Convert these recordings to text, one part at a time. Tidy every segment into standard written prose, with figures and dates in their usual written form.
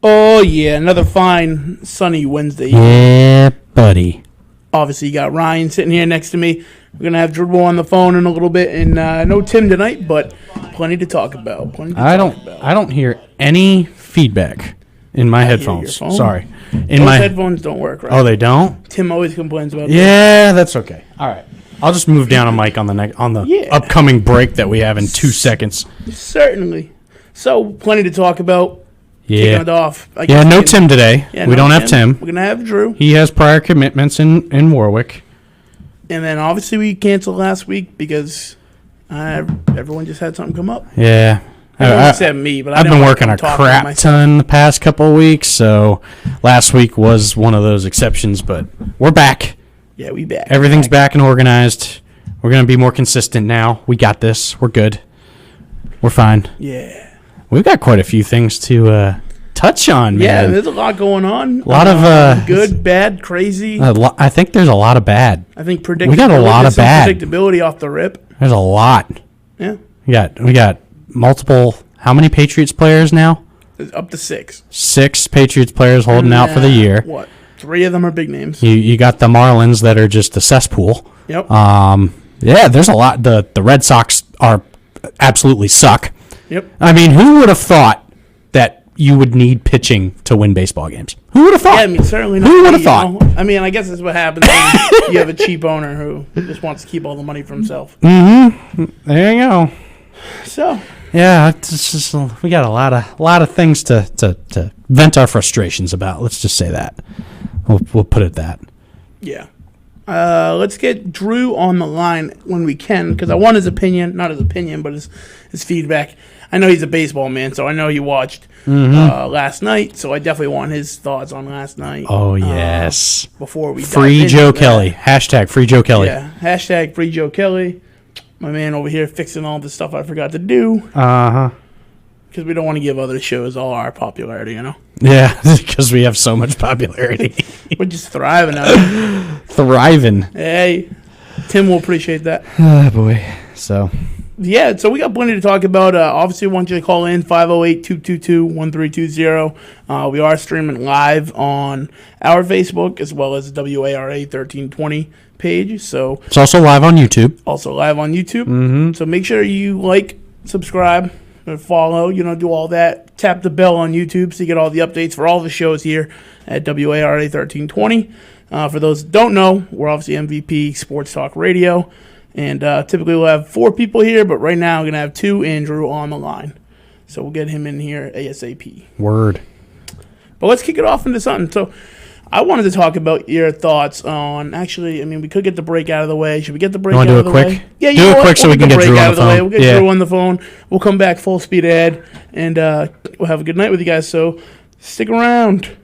Oh, yeah, another fine sunny Wednesday. Yeah, buddy. Obviously, you got Ryan sitting here next to me. We're going to have Dribble on the phone in a little bit. And no Tim tonight, but plenty to talk about. I don't hear any feedback in my headphones. phone. Sorry. Those headphones don't work right. Oh, they don't? Tim always complains about that. Yeah, that's okay. All right. I'll just move down a mic on the upcoming break that we have in 2 seconds. Certainly. So, plenty to talk about. Kicking it off. No Tim today. We don't have Tim. We're going to have Drew. He has prior commitments in Warwick. And then, obviously, we canceled last week because everyone just had something come up. Yeah. Except me, but I've been working a crap ton the past couple of weeks, so last week was one of those exceptions, but we're back. Yeah, we back. Everything's back and organized. We're going to be more consistent now. We got this. We're good. We're fine. Yeah. We've got quite a few things to touch on, man. Yeah, there's a lot going on. A lot of good, bad, crazy. I think there's a lot of bad. I think we got a lot of bad. Predictability off the rip. There's a lot. Yeah. We got multiple. How many Patriots players now? Up to 6. 6 Patriots players holding out for the year. What? 3 of them are big names. You got the Marlins that are just a cesspool. Yep. Yeah, there's a lot. The Red Sox are absolutely suck. Yep. I mean, who would have thought that you would need pitching to win baseball games? Who would have thought? Yeah, I mean, certainly not. Who would have thought? I mean, I guess that's what happens when you have a cheap owner who just wants to keep all the money for himself. Mm-hmm. There you go. So. Yeah, it's just, we got a lot of things to vent our frustrations about. Let's just say that. We'll put it that. Yeah. Let's get Drew on the line when we can, because I want his opinion. Not his opinion, but his feedback. I know he's a baseball man, so I know he watched last night, so I definitely want his thoughts on last night. Oh, yes. Before we Free Joe Kelly. Hashtag Free Joe Kelly. Yeah, hashtag Free Joe Kelly. My man over here fixing all the stuff I forgot to do. Uh-huh. Because we don't want to give other shows all our popularity, you know? Yeah, because we have so much popularity. We're just thriving out here. Thriving. Hey, Tim will appreciate that. Oh, boy. So... Yeah, so we got plenty to talk about. Obviously, I want you to call in 508-222-1320. We are streaming live on our Facebook as well as WARA 1320 page. So it's also live on YouTube. Mm-hmm. So make sure you like, subscribe, and follow. Do all that. Tap the bell on YouTube so you get all the updates for all the shows here at WARA 1320. For those that don't know, we're obviously MVP Sports Talk Radio. And typically we'll have 4 people here, but right now I'm going to have 2 Andrew on the line. So we'll get him in here ASAP. Word. But let's kick it off into something. So I wanted to talk about your thoughts on, actually, I mean, we could get the break out of the way. Should we get the break out of the way? You want to do it quick? Yeah, do it quick so we can get Drew on the phone. We'll get Drew on the phone. We'll come back full speed ahead, and we'll have a good night with you guys. So stick around.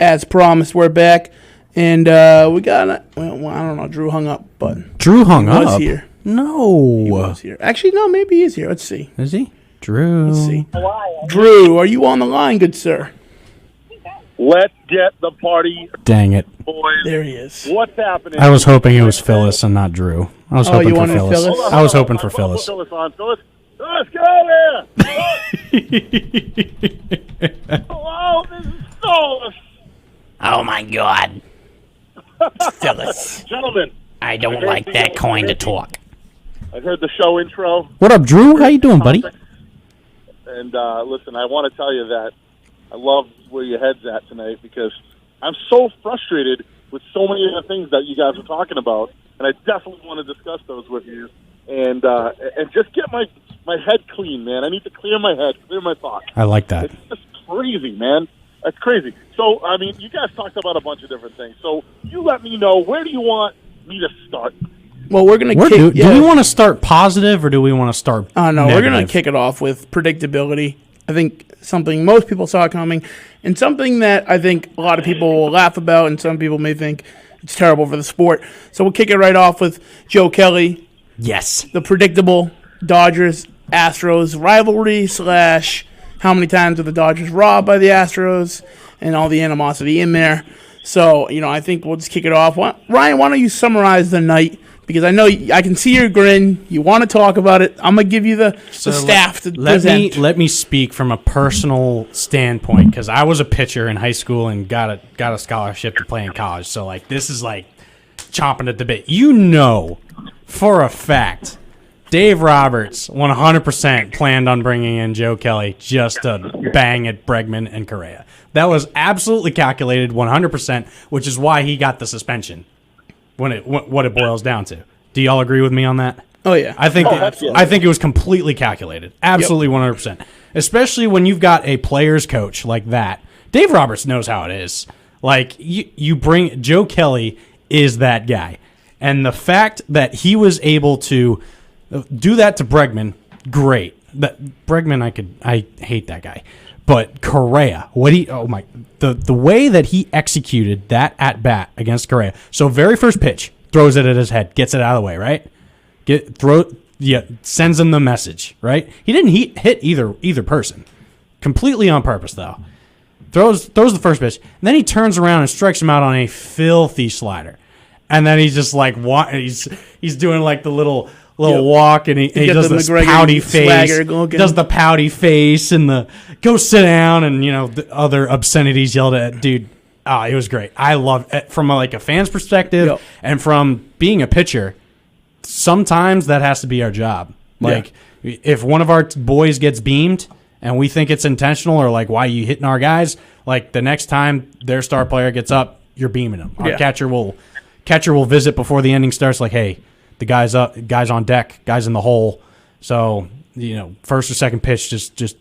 as promised, we're back. And we got, well, I don't know, Drew hung up, but Drew hung he up. was here. No. He was here. Actually, no, maybe he is here. Let's see. Is he? Drew. Let's see. Drew, are you on the line, good sir? Let's get the party, Dang it. boys. There he is. What's happening? I was hoping it was Phyllis and not Drew. I was hoping you for wanted Phyllis. Phyllis? I was hoping for Put Phyllis. Phyllis on. Phyllis, go there. Hello, this is Phyllis. Oh my God. Phyllis, Gentlemen, I don't like that kind of talk. I heard the show intro. What up, Drew? How you doing, buddy? And listen, I want to tell you that I love where your head's at tonight because I'm so frustrated with so many of the things that you guys are talking about, and I definitely want to discuss those with you and just get my head clean, man. I need to clear my head, clear my thoughts. I like that. It's just crazy, man. That's crazy. So, I mean, you guys talked about a bunch of different things. So, you let me know, where do you want me to start? Well, we're going to Do we want to start positive or do we want to start no, we're going to negative? kick it off with predictability. I think something most people saw coming and something that I think a lot of people will laugh about and some people may think it's terrible for the sport. So we'll kick it right off with Joe Kelly, Yes. the predictable Dodgers-Astros rivalry / how many times were the Dodgers robbed by the Astros and all the animosity in there. So, I think we'll just kick it off. Ryan, why don't you summarize the night? Because I know I can see your grin. You want to talk about it. I'm going to give you the staff to present. Let me speak from a personal standpoint because I was a pitcher in high school and got a scholarship to play in college. So, this is chomping at the bit. You know for a fact Dave Roberts 100% planned on bringing in Joe Kelly just to bang at Bregman and Correa. That was absolutely calculated 100%, which is why he got the suspension what it boils down to. Do y'all agree with me on that? Oh, yeah. I think it was completely calculated. Absolutely 100%. Especially when you've got a player's coach like that. Dave Roberts knows how it is. You bring Joe Kelly is that guy. And the fact that he was able to do that to Bregman, great. Bregman, I hate that guy. But Correa, the way that he executed that at bat against Correa. So very first pitch, throws it at his head, gets it out of the way, right? Sends him the message, right? He didn't hit either person, completely on purpose though. Throws the first pitch, and then he turns around and strikes him out on a filthy slider, and then he's just he's doing the little walk, and he does this pouty face, does the pouty face, and the go sit down, and the other obscenities yelled at dude. It was great. I love it from a fan's perspective, and from being a pitcher. Sometimes that has to be our job. If one of our boys gets beamed and we think it's intentional, or why are you hitting our guys? The next time their star player gets up, you're beaming them. Our catcher will visit before the inning starts. Hey. The guy's up, guy's on deck, guy's in the hole. So, first or second pitch, just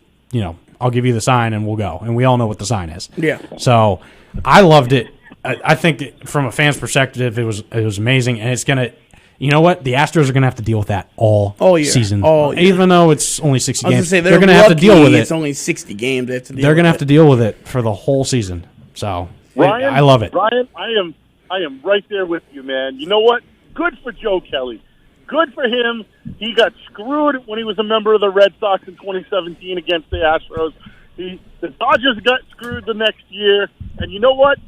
I'll give you the sign and we'll go. And we all know what the sign is. Yeah. So, I loved it. I think from a fan's perspective, it was amazing. And it's going to, you know what? The Astros are going to have to deal with that all season. Even though it's only 60 games. They're going to have to deal with it. It's only 60 games. They're going to have to deal with it for the whole season. So, Ryan, I love it. Ryan, I am right there with you, man. You know what? Good for Joe Kelly. Good for him. He got screwed when he was a member of the Red Sox in 2017 against the Astros. The Dodgers got screwed the next year. And you know what?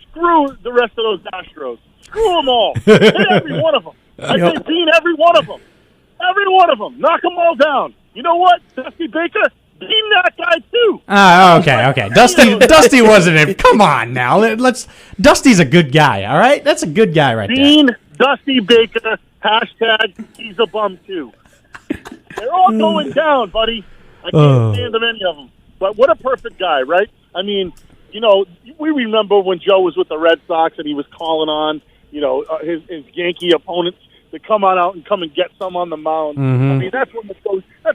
Screw the rest of those Astros. Screw them all. Hit every one of them. I say beat every one of them. Every one of them. Knock them all down. You know what? Dusty Baker, beat that guy too. Okay. Dusty wasn't in. Come on now. Dusty's a good guy, all right? That's a good guy right there. Dusty Baker, hashtag he's a bum too. They're all going down, buddy. I can't stand them, any of them. But what a perfect guy, right? I mean, we remember when Joe was with the Red Sox and he was calling on, his Yankee opponents to come out and come and get some on the mound. Mm-hmm. I mean, that's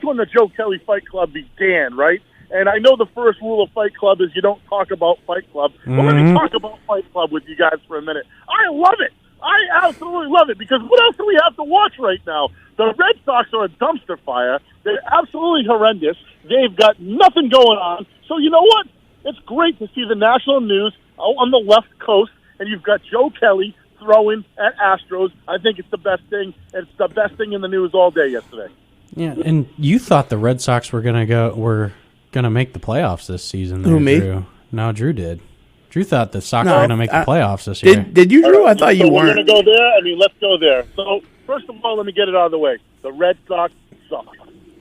when the Joe Kelly Fight Club began, right? And I know the first rule of Fight Club is you don't talk about Fight Club. But let me talk about Fight Club with you guys for a minute. I love it. I absolutely love it because what else do we have to watch right now? The Red Sox are a dumpster fire. They're absolutely horrendous. They've got nothing going on. So you know what? It's great to see the national news on the left coast, and you've got Joe Kelly throwing at Astros. I think it's the best thing. It's the best thing in the news all day yesterday. Yeah, and you thought the Red Sox were gonna make the playoffs this season. Who, me? Drew. No, Drew did. Drew thought the Sox were gonna make the playoffs this year. Did you, Drew? I thought you so weren't. We're going to go there. I mean, let's go there. So, first of all, let me get it out of the way. The Red Sox suck.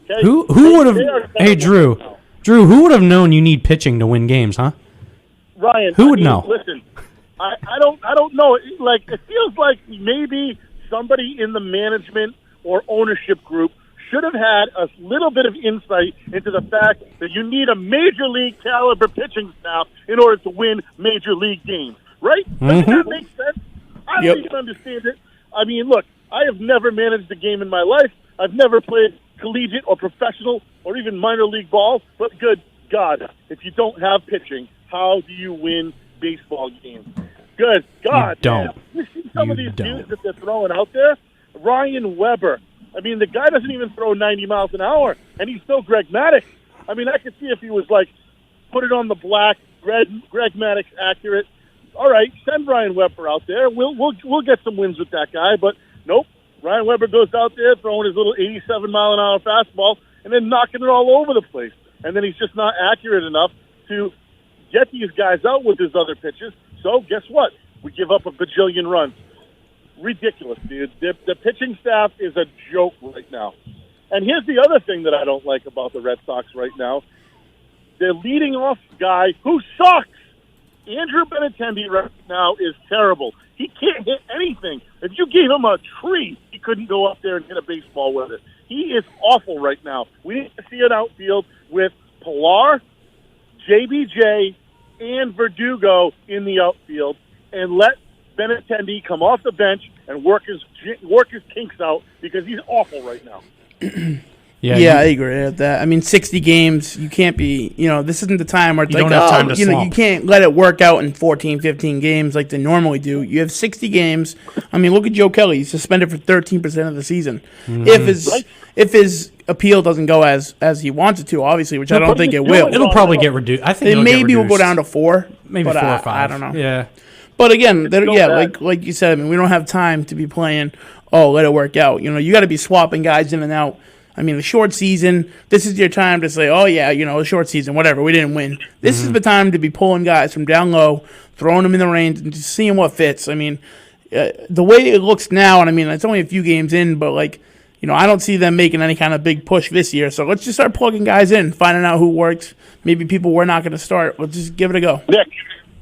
Okay? Who would have? Hey, Drew. Drew, who would have known you need pitching to win games, huh? Ryan, who would know? Listen, I don't know. Like, it feels like maybe somebody in the management or ownership group should have had a little bit of insight into the fact that you need a major league caliber pitching staff in order to win major league games, right? Doesn't that make sense? I don't even understand it. I mean, look, I have never managed a game in my life. I've never played collegiate or professional or even minor league ball, but good God, if you don't have pitching, how do you win baseball games? Good God, you don't. Man. You see some of these dudes that they're throwing out there? Ryan Weber. I mean, the guy doesn't even throw 90 miles an hour, and he's still Greg Maddux. I mean, I could see if he was like, put it on the black, Greg Maddux accurate. All right, send Ryan Weber out there. We'll get some wins with that guy, but nope. Ryan Weber goes out there throwing his little 87-mile-an-hour fastball and then knocking it all over the place. And then he's just not accurate enough to get these guys out with his other pitches. So guess what? We give up a bajillion runs. Ridiculous, dude. The pitching staff is a joke right now. And here's the other thing that I don't like about the Red Sox right now. Their leading off guy who sucks. Andrew Benintendi right now is terrible. He can't hit anything. If you gave him a tree, he couldn't go up there and hit a baseball with it. He is awful right now. We need to see an outfield with Pilar, JBJ, and Verdugo in the outfield, and let Benintendi come off the bench and work his kinks out because he's awful right now. Yeah, I agree with that. I mean, 60 games, you can't be, this isn't the time where it's You like, don't have time to slump. you can't let it work out in 14, 15 games like they normally do. You have 60 games. I mean, look at Joe Kelly. He's suspended for 13% of the season. If his appeal doesn't go as he wants it to, obviously, which I don't think it will. It'll probably get reduced. I think maybe we'll go down to 4. Maybe 4 or 5. I don't know. Yeah. But again, like you said, I mean, we don't have time to be playing, let it work out. You got to be swapping guys in and out. I mean, the short season, this is your time to say, the short season, whatever, we didn't win. This is the time to be pulling guys from down low, throwing them in the range, and just seeing what fits. I mean, the way it looks now, and I mean, it's only a few games in, but I don't see them making any kind of big push this year. So let's just start plugging guys in, finding out who works. Maybe people we're not going to start. Let's just give it a go.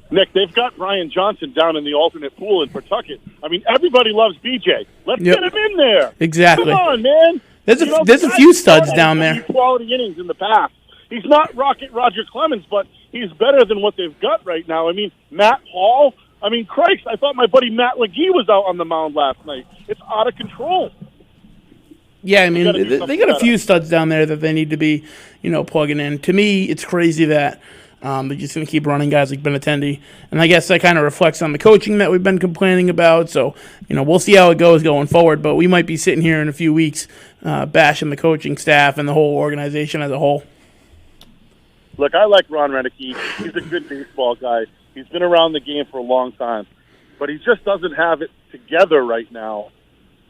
Nick, they've got Brian Johnson down in the alternate pool in Pawtucket. I mean, everybody loves BJ. Let's get him in there. Exactly. Come on, man. There's a few studs down there. Quality innings in the past. He's not Rocket Roger Clemens, but he's better than what they've got right now. I mean, Matt Hall. I mean, Christ, I thought my buddy Matt LeGee was out on the mound last night. It's out of control. Yeah, I mean, they got a few studs down there that they need to be, plugging in. To me, it's crazy that they're just going to keep running guys like Benintendi. And I guess that kind of reflects on the coaching that we've been complaining about. So, we'll see how it goes going forward. But we might be sitting here in a few weeks bashing the coaching staff and the whole organization as a whole. Look, I like Ron Renneke. He's a good baseball guy. He's been around the game for a long time. But he just doesn't have it together right now.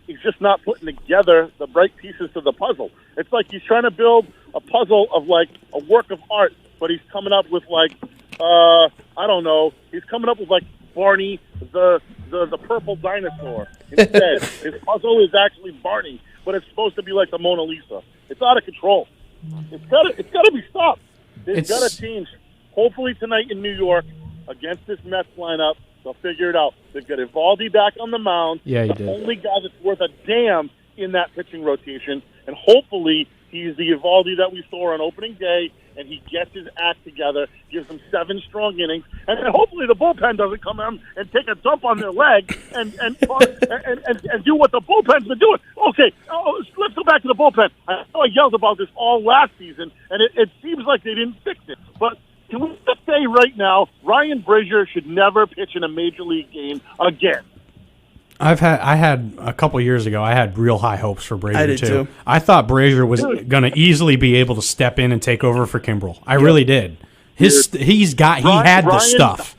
He's just not putting together the right pieces to the puzzle. It's like he's trying to build a puzzle of, like, a work of art, but he's coming up with, like, I don't know. He's coming up with, like, Barney, the purple dinosaur. Instead, his puzzle is actually Barney, but it's supposed to be like the Mona Lisa. It's out of control. It's got to be stopped. They've got to change. Hopefully tonight in New York against this Mets lineup, they'll figure it out. They've got Eovaldi back on the mound. Yeah, the only guy that's worth a damn in that pitching rotation, and hopefully he's the Eovaldi that we saw on opening day, and he gets his act together, gives them 7 strong innings, and then hopefully the bullpen doesn't come in and take a dump on their leg and do what the bullpen's been doing. Okay, let's go back to the bullpen. I know I yelled about this all last season, and it seems like they didn't fix it, but can we just say right now, Ryan Brazier should never pitch in a major league game again? I had a couple years ago, I had real high hopes for Brazier, I did too. I thought Brazier was going to easily be able to step in and take over for Kimbrel. I really did. He had the stuff.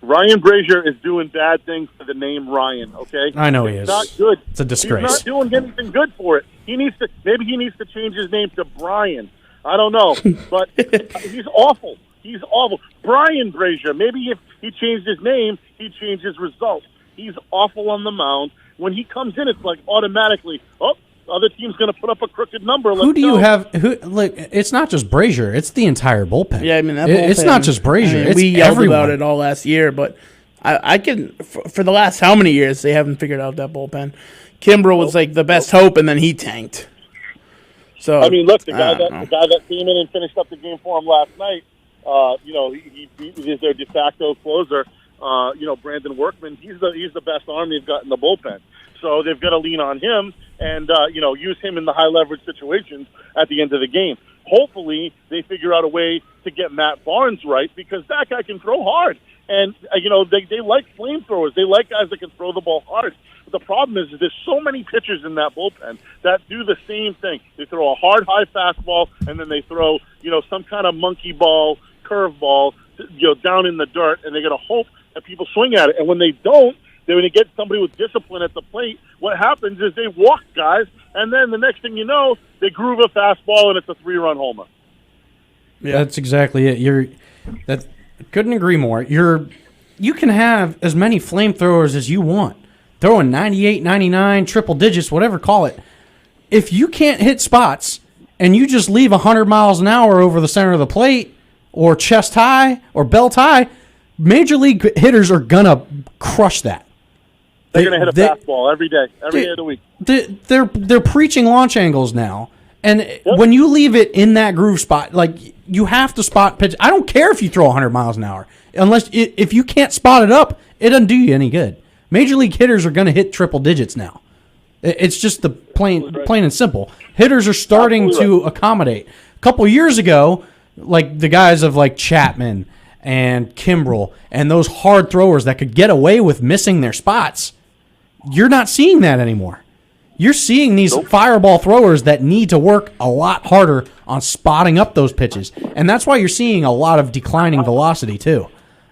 Ryan Brazier is doing bad things for the name Ryan, okay? I know he It's is. not good. It's a disgrace. He's not doing anything good for it. Maybe he needs to change his name to Brian. I don't know. But he's awful. He's awful. Brian Brazier, maybe if he changed his name, he'd change his results. He's awful on the mound. When he comes in, it's like automatically, other team's going to put up a crooked number. Who do you have? Like, it's not just Brazier; it's the entire bullpen. Yeah, I mean, it's not just Brazier. It's we yelled everyone. about it all last year, but I can for the last how many years they haven't figured out that bullpen. Kimbrel was like the best hope, and then he tanked. So I mean, look, the guy that came in and finished up the game for him last night. He is their de facto closer. Brandon Workman. He's the best arm they've got in the bullpen. So they've got to lean on him and use him in the high leverage situations at the end of the game. Hopefully, they figure out a way to get Matt Barnes right because that guy can throw hard. And they like flamethrowers. They like guys that can throw the ball hard. But the problem is there's so many pitchers in that bullpen that do the same thing. They throw a hard, high fastball, and then they throw some kind of monkey ball, curve ball, down in the dirt, and they're going to hope that people swing at it. And when they don't, they're going to get somebody with discipline at the plate. What happens is they walk guys, and then the next thing you know, they groove a fastball, and it's a 3-run homer. Yeah, that's exactly it. Couldn't agree more. You can have as many flamethrowers as you want, throwing 98, 99, triple digits, whatever, call it. If you can't hit spots and you just leave 100 miles an hour over the center of the plate or chest high or belt high, major league hitters are going to crush that. They're going to hit a fastball every day of the week. They're preaching launch angles now. And when you leave it in that groove spot, like you have to spot pitch. I don't care if you throw 100 miles an hour. If you can't spot it up, it doesn't do you any good. Major league hitters are going to hit triple digits now. It's just the plain and simple. Hitters are starting to accommodate. A couple years ago, like the guys of like Chapman and Kimbrel and those hard throwers that could get away with missing their spots, you're not seeing that anymore. You're seeing these fireball throwers that need to work a lot harder on spotting up those pitches, and that's why you're seeing a lot of declining velocity too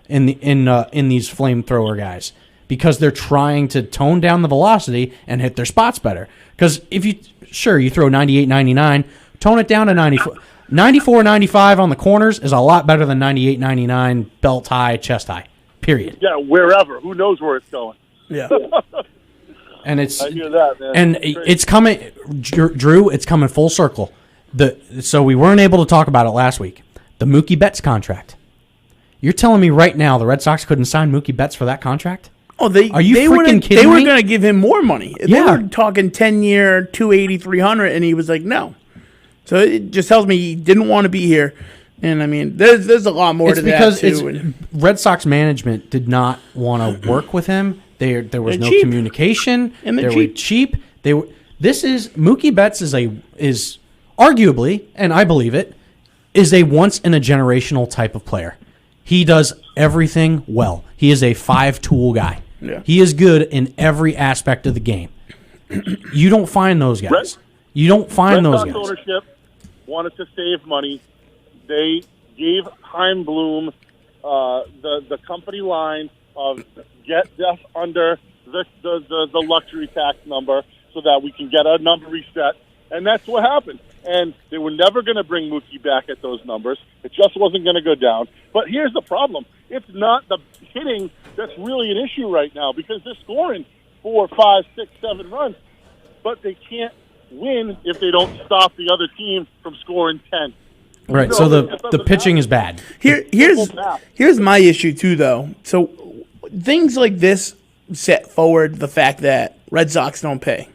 in these flamethrower guys because they're trying to tone down the velocity and hit their spots better. Because if you throw 98, 99, tone it down to 94. 94, 95 on the corners is a lot better than 98, 99 belt high, chest high. Period. Yeah, wherever. Who knows where it's going? Yeah. And I hear that, man. And it's coming, Drew. It's coming full circle. So we weren't able to talk about it last week. The Mookie Betts contract. You're telling me right now the Red Sox couldn't sign Mookie Betts for that contract? Oh, Are you freaking kidding They were me? going to give him more money. They were talking 10-year, 280, 300, and he was like, no. So it just tells me he didn't want to be here. And, I mean, there's a lot more to that, too. Red Sox management did not want to work with him. There was no cheap. communication. And they're were cheap. Mookie Betts is arguably, and I believe it, is a once-in-a-generational type of player. He does everything well. He is a 5-tool guy. Yeah. He is good in every aspect of the game. You don't find those guys. You don't find Red those Sox guys. ownership wanted to save money. They gave Chaim Bloom the company line of get Jeff under the luxury tax number so that we can get our number reset. And that's what happened. And they were never going to bring Mookie back at those numbers. It just wasn't going to go down. But here's the problem. It's not the hitting that's really an issue right now because they're scoring 4, 5, 6, 7 runs. But they can't win if they don't stop the other team from scoring 10. Right, so the pitching is bad. Here's my issue, too, though. So things like this set forward the fact that Red Sox don't pay.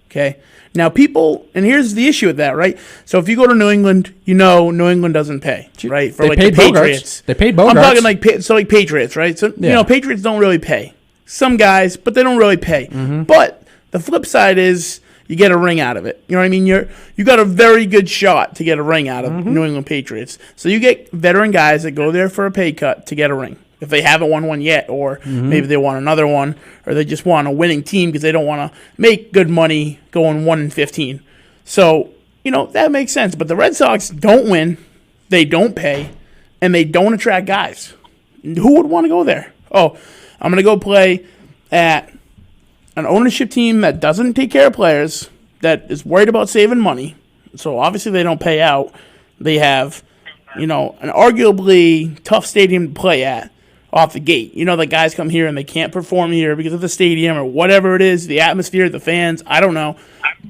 Okay? Now, and here's the issue with that, right? So if you go to New England, New England doesn't pay, right? For they like paid the Patriots. They paid Bogarts. I'm talking like Patriots, right? So, Patriots don't really pay. Some guys, but they don't really pay. Mm-hmm. But the flip side is you get a ring out of it. You know what I mean? You got a very good shot to get a ring out of New England Patriots. So you get veteran guys that go there for a pay cut to get a ring. If they haven't won one yet, or maybe they want another one, or they just want a winning team because they don't want to make good money going 1-15. So, that makes sense. But the Red Sox don't win, they don't pay, and they don't attract guys. Who would want to go there? Oh, I'm going to go play at an ownership team that doesn't take care of players, that is worried about saving money. So obviously they don't pay out. They have, an arguably tough stadium to play at off the gate. The guys come here and they can't perform here because of the stadium or whatever it is, the atmosphere, the fans, I don't know.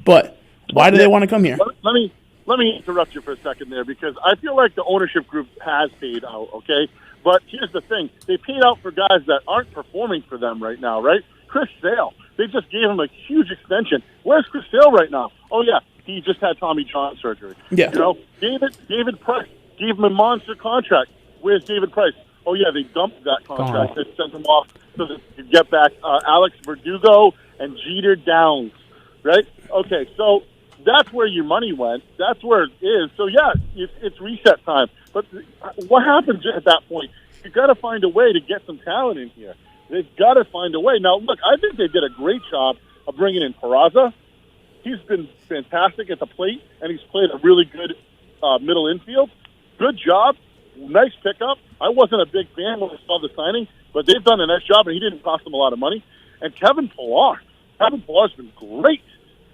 But why do they want to come here? Let me interrupt you for a second there, because I feel like the ownership group has paid out, okay? But here's the thing. They paid out for guys that aren't performing for them right now, right? Chris Sale, they just gave him a huge extension. Where's Chris Sale right now? Oh, yeah, he just had Tommy John surgery. Yeah. David Price gave him a monster contract. Where's David Price? Oh, yeah, they dumped that contract. They sent him off so that they could get back Alex Verdugo and Jeter Downs, right? Okay, so that's where your money went. That's where it is. So, yeah, it's reset time. But what happens at that point? You've got to find a way to get some talent in here. They've got to find a way. Now, look, I think they did a great job of bringing in Peraza. He's been fantastic at the plate, and he's played a really good middle infield. Good job. Nice pickup. I wasn't a big fan when I saw the signing, but they've done a nice job, and he didn't cost them a lot of money. And Kevin Pillar. Kevin Pillar's been great.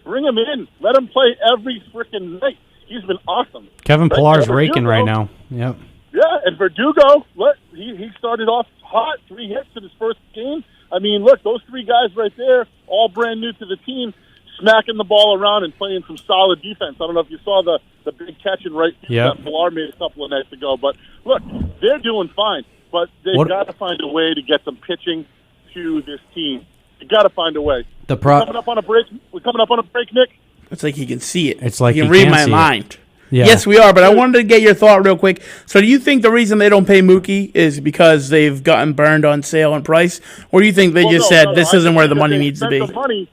Bring him in. Let him play every freaking night. He's been awesome. Kevin Right? Pillar's And raking Verdugo- right now. Yep. Yeah, and Verdugo, look, he started off hot, 3 hits in his first game. I mean, look, those 3 guys right there, all brand new to the team, smacking the ball around and playing some solid defense. I don't know if you saw the big catch in right field Yep. that Pillar made a couple of nights ago. But, look, they're doing fine. But they've got to find a way to get some pitching to this team. You got to find a way. We're coming up on a break, Nick. It's like he can see it. It's like he can he read can my see it. mind. Yeah. Yes, we are, but I wanted to get your thought real quick. So do you think the reason they don't pay Mookie is because they've gotten burned on Sale and Price? Or do you think they just said this I isn't think where the that money they needs to spent be? the money,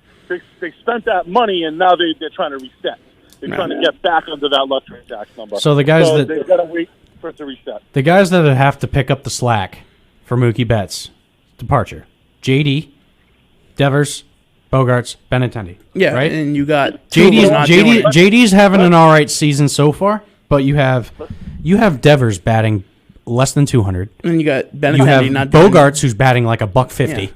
they spent that money, and now they're trying to reset. They're trying to get back under that luxury tax number. So the guys that- they've got to wait for it to reset. The guys that have to pick up the slack for Mookie Betts' departure: JD, Devers, Bogarts, Benintendi. Yeah, right. and you got two of them not doing it. JD's having an all right season so far, but you have Devers batting less than 200. And you got You have Benintendi not doing Bogarts who's batting like $150. Yeah.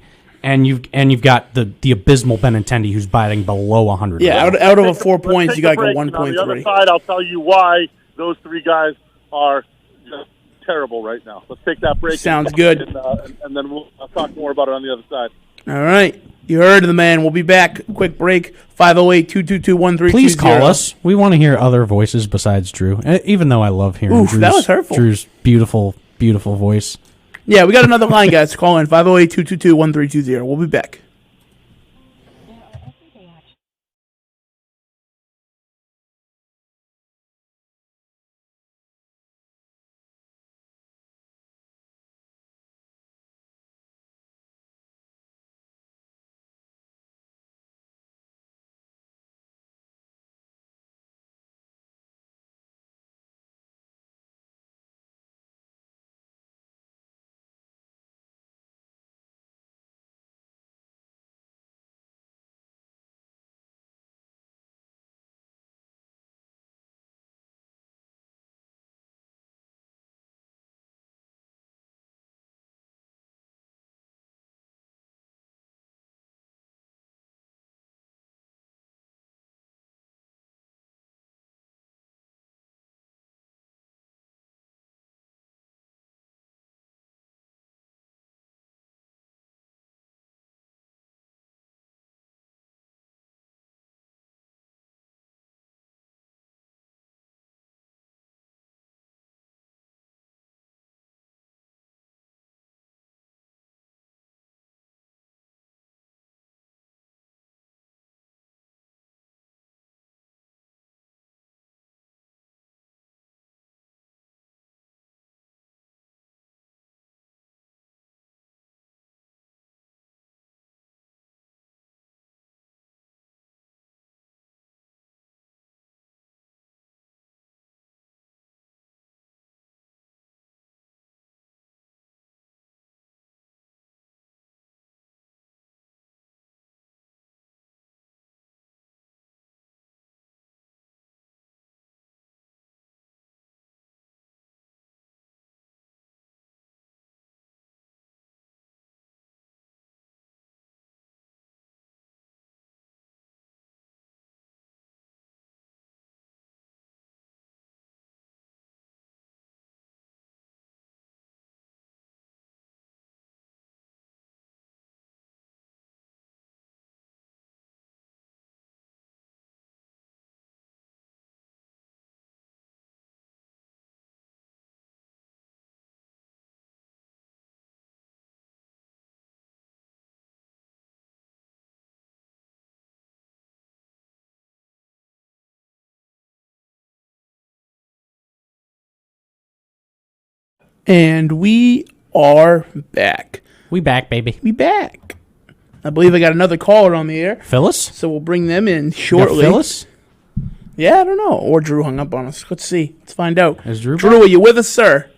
And you've got the abysmal Benintendi who's batting below 100. Yeah, out of a 4 Let's points, take you got to go break, and on the other 1.3. side, I'll tell you why those 3 guys are just terrible right now. Let's take that break. Sounds good. And then I'll talk more about it on the other side. All right. You heard the man. We'll be back. Quick break. 508-222-1320. Please call us. We want to hear other voices besides Drew. Even though I love hearing Oof, that was hurtful. Drew's beautiful, beautiful voice. Yeah, we got another line, guys. Call in 508-222-1320. We'll be back. And we are back. We back, baby. We back. I believe I got another caller on the air, Phyllis? so we'll bring them in You got shortly. Phyllis? Yeah, I don't know. Or Drew hung up on us. Let's see. Let's find out. Is Drew Drew, are you with us, sir?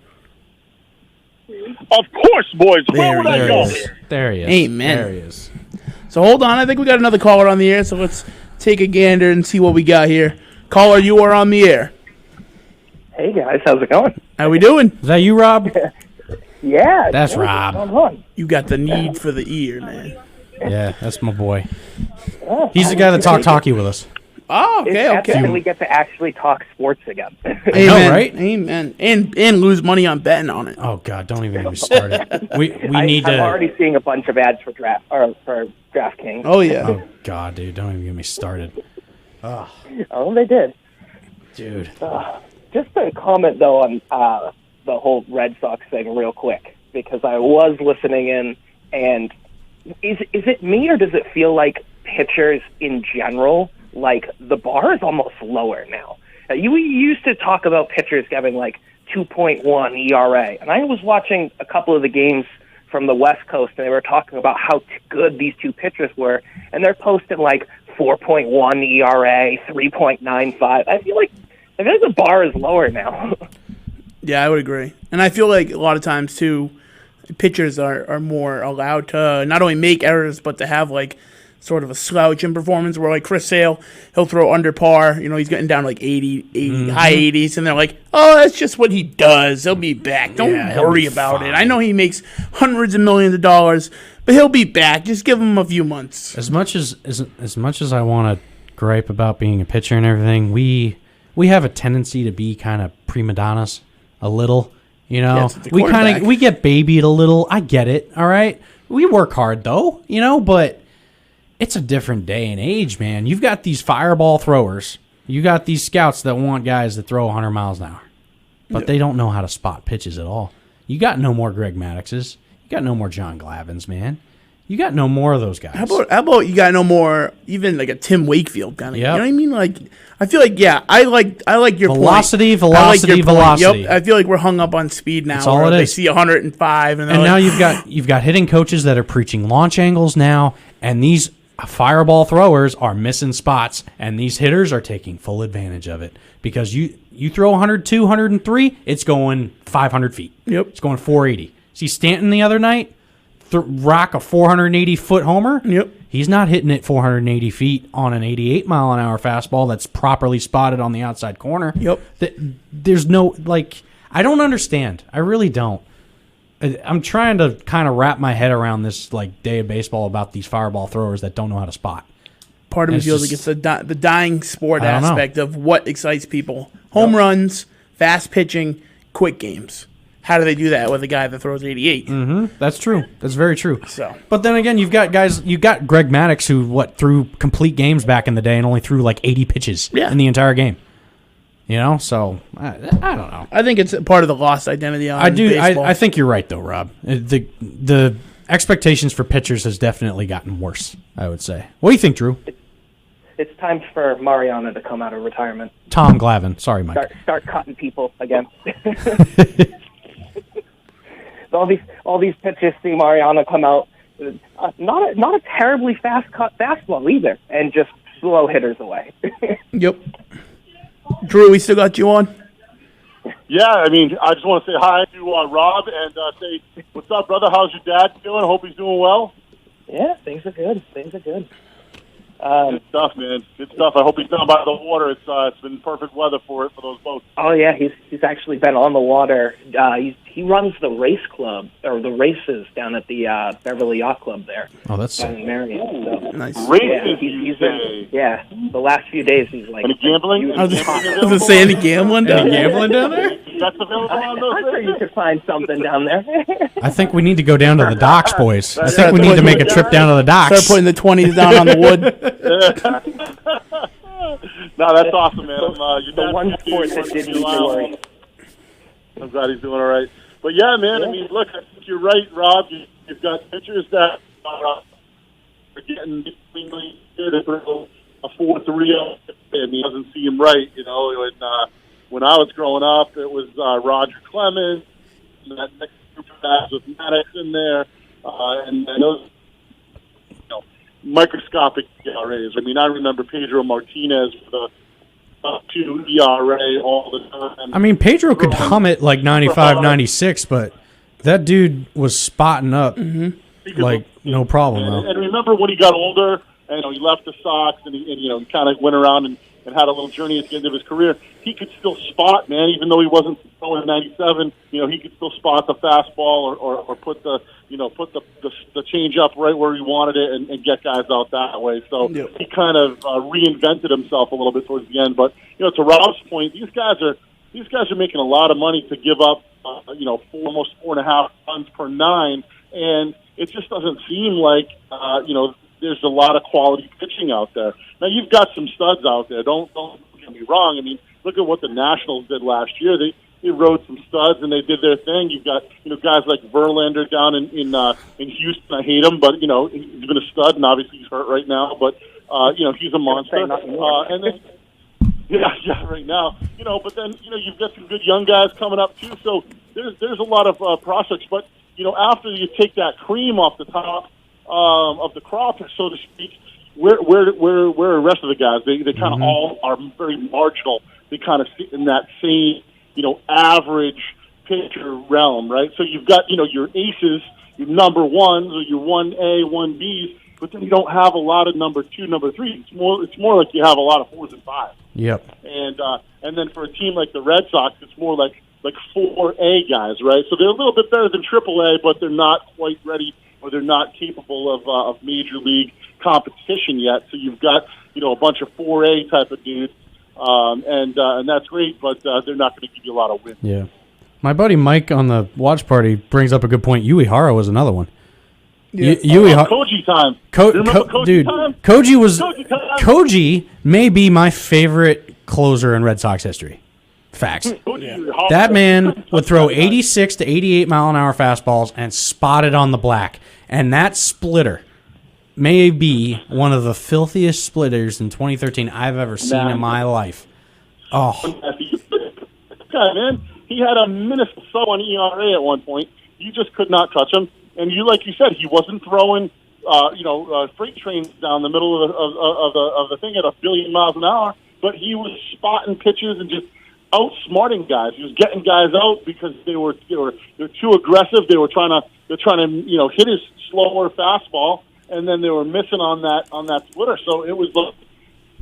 Of course, boys. Where would I There go? he is. There he is. Amen. There he is. So hold on. I think we got another caller on the air, so let's take a gander and see what we got here. Caller, you are on the air. Hey guys, how's it going? How we doing? Is that you, Rob? Yeah, That's what's Rob. going on? You got the need for the ear, man. Yeah, that's my boy. Oh, He's the guy that talked hockey with us. Oh, It's okay, epic that okay. we get to actually talk sports again. Amen, right? Amen. And lose money on betting on it. Oh God, don't even get me started. We need I'm to. already seeing a bunch of ads for DraftKings. Oh yeah. Oh God, dude, don't even get me started, Oh, they did. dude. Just a comment though on the whole Red Sox thing, real quick, because I was listening in, and is it me or does it feel like pitchers in general, like the bar is almost lower now? You used to talk about pitchers having like 2.1 ERA, and I was watching a couple of the games from the West Coast, and they were talking about how good these two pitchers were, and they're posting like 4.1 ERA, 3.95. I feel like the bar is lower now. Yeah, I would agree. And I feel like a lot of times, too, pitchers are more allowed to not only make errors, but to have, like, sort of a slouch in performance where, like, Chris Sale, he'll throw under par. You know, he's getting down to, like, 80 high 80s, and they're like, oh, that's just what he does. He'll be back. Don't he'll worry be about it. fine. I know he makes hundreds of millions of dollars, but he'll be back. Just give him a few months. As much as I want to gripe about being a pitcher and everything, we have a tendency to be kind of prima donnas a little. You know, Yes, it's a quarterback. we get babied a little. I get it. All right, we work hard though. You know, but it's a different day and age, man. You've got these fireball throwers. You got these scouts that want guys that throw 100 miles an hour, but they don't know how to spot pitches at all. You got no more Greg Maddoxes. You got no more John Glavins, man. You got no more of those guys. How about you got no more, even like a Tim Wakefield kind of. Yep. You know what I mean? Like, I feel like, yeah, I like your Velocity, point. I like your velocity, point. velocity. Yep, I feel like we're hung up on speed now. That's all where it they is. see 105, and, And now you've got hitting coaches that are preaching launch angles now, and these fireball throwers are missing spots, and these hitters are taking full advantage of it because you throw 102, 103, it's going 500 feet. Yep. It's going 480. See Stanton the other night rock a 480-foot homer? Yep. He's not hitting it 480 feet on an 88-mile-an-hour fastball that's properly spotted on the outside corner. Yep. There's no, like, I don't understand. I really don't. I'm trying to kind of wrap my head around this, like, day of baseball about these fireball throwers that don't know how to spot. Part of me It's feels just- like it's the dying sport I don't know. aspect of what excites people. Home runs, fast pitching, quick games. How do they do that with a guy that throws 88? That's true. That's very true. So But then again, you've got Greg Maddox who threw complete games back in the day and only threw like 80 pitches Yeah. in the entire game. You know, so I don't know. I think it's a part of the lost identity on I do. baseball. I think you're right though, Rob. The expectations for pitchers has definitely gotten worse, I would say. What do you think, Drew? It's time for Mariana to come out of retirement. Tom Glavine. Sorry, Mike. Start cutting people again. all these pitchers see Mariana come out, not a terribly fast cut fastball either, and just slow hitters away. Yep. Drew, we still got you on? Yeah, I mean, I just want to say hi to Rob and say, what's up, brother? How's your dad doing? Hope he's doing well. Yeah, things are good. Good Good stuff, man. Good stuff. I hope he's down by the water. It's been perfect weather for those boats. Oh yeah, he's actually been on the water. He runs the race club or the races down at the Beverly Yacht Club there. Oh, that's down in Marion. So, Nice. Races, he's you been, say. the last few days he's like. Any gambling? I was going to say, any gambling down there? gambling down there? That's available on those I'm sure you could find something down there. I think we need to go down to the docks, boys. I think we need to make a trip down to the docks. Start putting the 20s down on the wood. No, that's awesome, man. Your the dad's one doing sport that didn't need to worry. I'm glad he's doing all right. But yeah, man, I mean, look, I think you're right, Rob. You've got pitchers that are getting really good at a 4-3, and he doesn't seem right. You know, when I was growing up, it was Roger Clemens, and that next group of guys with Maddox in there, and those microscopic ERAs. I mean, I remember Pedro Martinez with a 2 ERA all the time. I mean, Pedro could hum it like 95, 96, but that dude was spotting up like no problem, though. And remember when he got older, and he left the Sox, and he kind of went around and had a little journey at the end of his career. He could still spot, man, even though he wasn't throwing 97. He could still spot the fastball or put the change up right where he wanted it and get guys out that way. So he kind of reinvented himself a little bit towards the end. But to Rob's point, these guys are making a lot of money to give up almost 4.5 runs per 9, and it just doesn't seem like there's a lot of quality pitching out there. Now you've got some studs out there. Don't get me wrong. I mean, look at what the Nationals did last year. They rode some studs and they did their thing. You've got guys like Verlander down in Houston. I hate him, but he's been a stud, and obviously he's hurt right now. But he's a monster. And then right now. But then you've got some good young guys coming up too. So there's a lot of prospects. But after you take that cream off the top of the crop, so to speak, where the rest of the guys? They kind of all are very marginal. They kind of sit in that same average pitcher realm, right? So you've got your aces, your number ones, or your 1A, 1Bs, but then you don't have a lot of number 2, number 3. It's more like you have a lot of 4s and 5s. Yep. And then for a team like the Red Sox, it's more like 4A guys, right? So they're a little bit better than AAA, but they're not quite ready, or they're not capable of major league competition yet. So you've got a bunch of 4A type of dudes, and that's great, but they're not going to give you a lot of wins. Yeah. My buddy Mike on the watch party brings up a good point. Uehara was another one. Yeah. Koji time. Remember Koji dude, time? Koji may be my favorite closer in Red Sox history. Facts. That man would throw 86 to 88 mile an hour fastballs and spot it on the black. And that splitter may be one of the filthiest splitters in 2013 I've ever seen in my life. Oh. God, man. He had a minuscule sub-1 ERA at one point. You just could not touch him. And like you said, he wasn't throwing, freight trains down the middle of the thing at 1 billion miles an hour, but he was spotting pitches and just outsmarting guys. He was getting guys out because they're too aggressive. They're trying to hit his slower fastball, and then they were missing on that splitter. So it was like,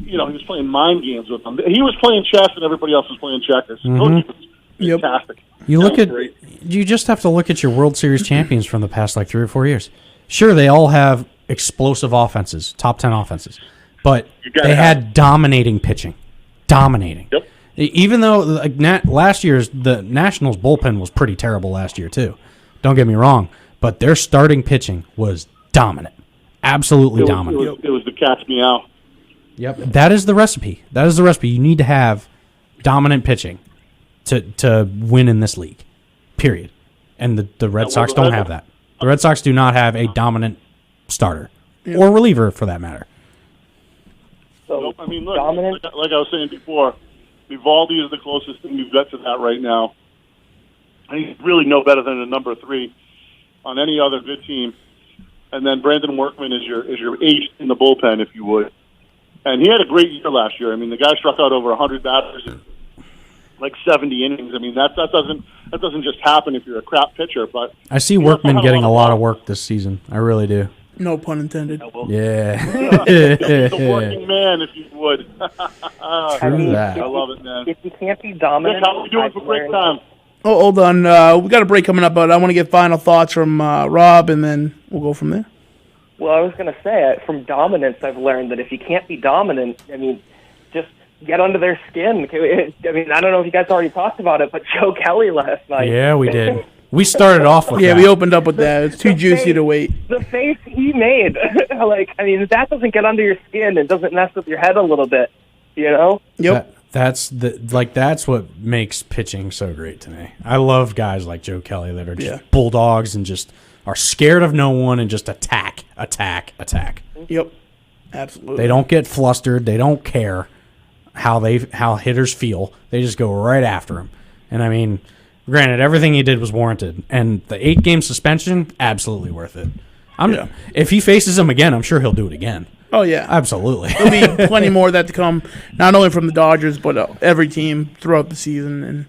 he was playing mind games with them. He was playing chess, and everybody else was playing checkers. Mm-hmm. Fantastic. You just have to look at your World Series champions from the past 3 or 4 years. Sure, they all have explosive offenses, top 10 offenses, but they had dominating pitching. Dominating. Yep. Even though last year's the Nationals bullpen was pretty terrible last year too. Don't get me wrong, but their starting pitching was dominant. Absolutely dominant. It was the cat's meow. Yep. That is the recipe. You need to have dominant pitching to win in this league, period. And the Red Sox don't have that. The Red Sox do not have a dominant starter or reliever, for that matter. So, I mean, look, like I was saying before, Eovaldi is the closest thing you've got to that right now. And he's really no better than a number 3 on any other good team. And then Brandon Workman is your ace in the bullpen, if you would. And he had a great year last year. I mean, the guy struck out over 100 batters in 70 innings. I mean, that doesn't just happen if you're a crap pitcher. But I see Workman getting a lot of work this season. I really do. No pun intended. Yeah. The working man, if you would. True that. I love it, man. If you can't be dominant, Nick, how are we doing for break time? Oh, hold on. We got a break coming up, but I want to get final thoughts from Rob, and then we'll go from there. Well, I was going to say, from dominance, I've learned that if you can't be dominant, I mean, just get under their skin. I mean, I don't know if you guys already talked about it, but Joe Kelly last night. Yeah, we did. We started off with that. We opened up with that. It's too juicy to wait. The face he made. If that doesn't get under your skin, it doesn't mess with your head a little bit, you know? Yep. That's what makes pitching so great to me. I love guys like Joe Kelly that are just bulldogs and just are scared of no one and just attack. Yep. Absolutely. They don't get flustered. They don't care how hitters feel. They just go right after them. And I mean, Granted, everything he did was warranted, and the 8-game suspension, absolutely worth it. Yeah. If he faces him again, I'm sure he'll do it again. Oh yeah, Absolutely. there'll be plenty more of that to come, not only from the Dodgers but every team throughout the season, and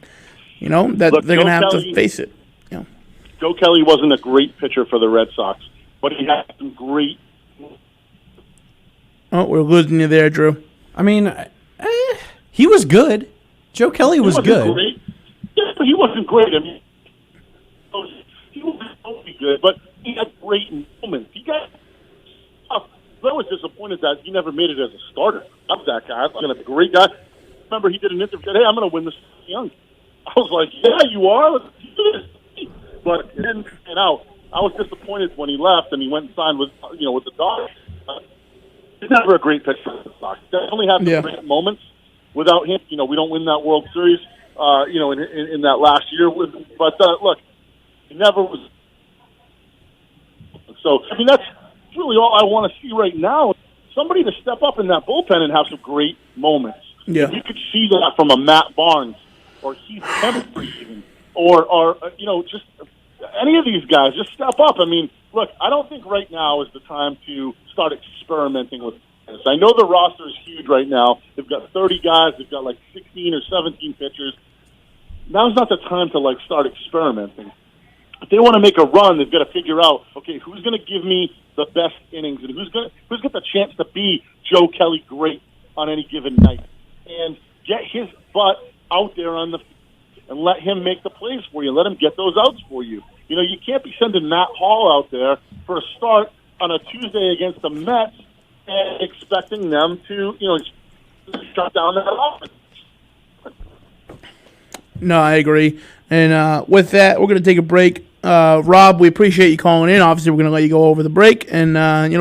that Look, they're going to Joe have Kelly- to face it. Joe Kelly wasn't a great pitcher for the Red Sox, but he had some great. Oh, we're losing you there, Drew. I mean, he was good. Joe Kelly was wasn't good. Great. Yeah, but he wasn't great. I mean, he wasn't totally good, but he had great moments. I was disappointed that he never made it as a starter. I'm that guy. I'm going to be a great guy. Remember, he did an interview. Said, "Hey, I'm going to win this young." I was like, "Yeah, you are." Let's do this. But it didn't pan out. I was disappointed when he left and he went and signed with with the Dodgers. He's never a great pitcher for the Sox. Definitely had some great moments. Without him, we don't win that World Series. In that last year, but look, he never was. So I mean, that's really all I want to see right now. Somebody to step up in that bullpen and have some great moments. Yeah. You could see that from a Matt Barnes or Heath Hemsbury even, or just any of these guys. Just step up. I mean, look, I don't think right now is the time to start experimenting with this. I know the roster is huge right now. They've got 30 guys. They've got like 16 or 17 pitchers. Now's not the time to start experimenting. If they want to make a run, they've got to figure out, okay, who's going to give me the best innings and who's got the chance to be Joe Kelly great on any given night, and get his butt out there on the and let him make the plays for you. Let him get those outs for you. You can't be sending Matt Hall out there for a start on a Tuesday against the Mets and expecting them to shut down that offense. No, I agree. And with that, we're going to take a break. Rob, we appreciate you calling in. Obviously, we're going to let you go over the break and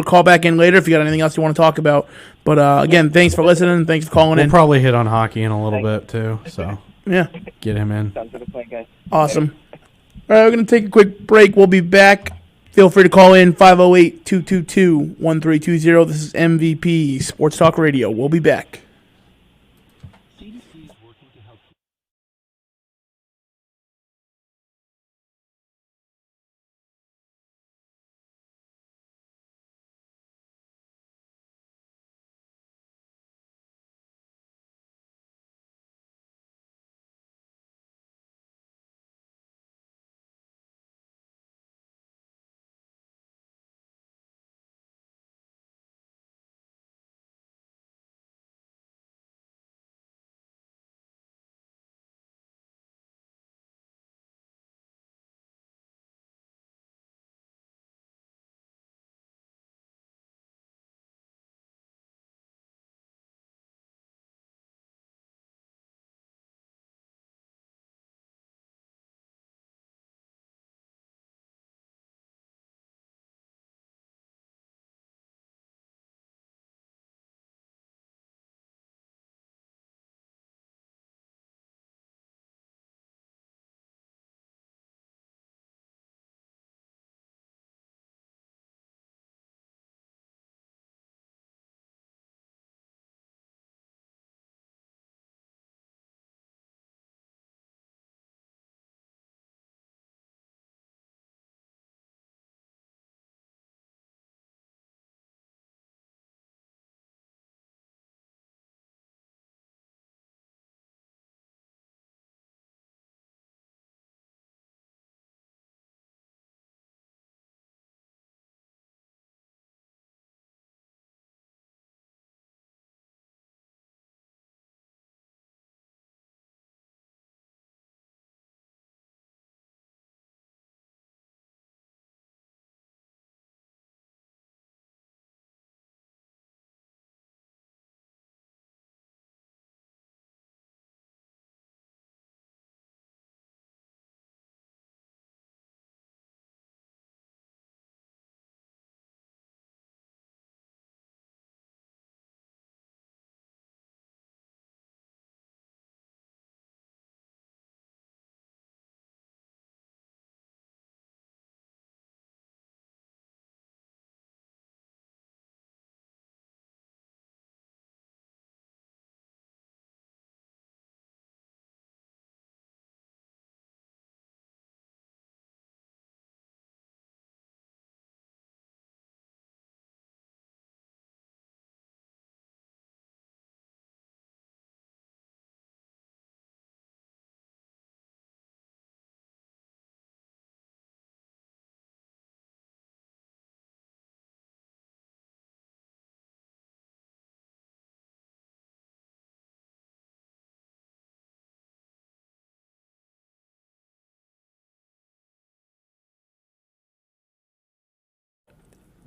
call back in later if you got anything else you want to talk about. But again, thanks for listening. Thanks for calling We'll in. probably hit on hockey in a little bit too. So Yeah, get him in. Sounds like a plan, guys. awesome. All right, we're going to take a quick break. We'll be back. Feel free to call in 508-222-1320. This is MVP Sports Talk Radio. We'll be back.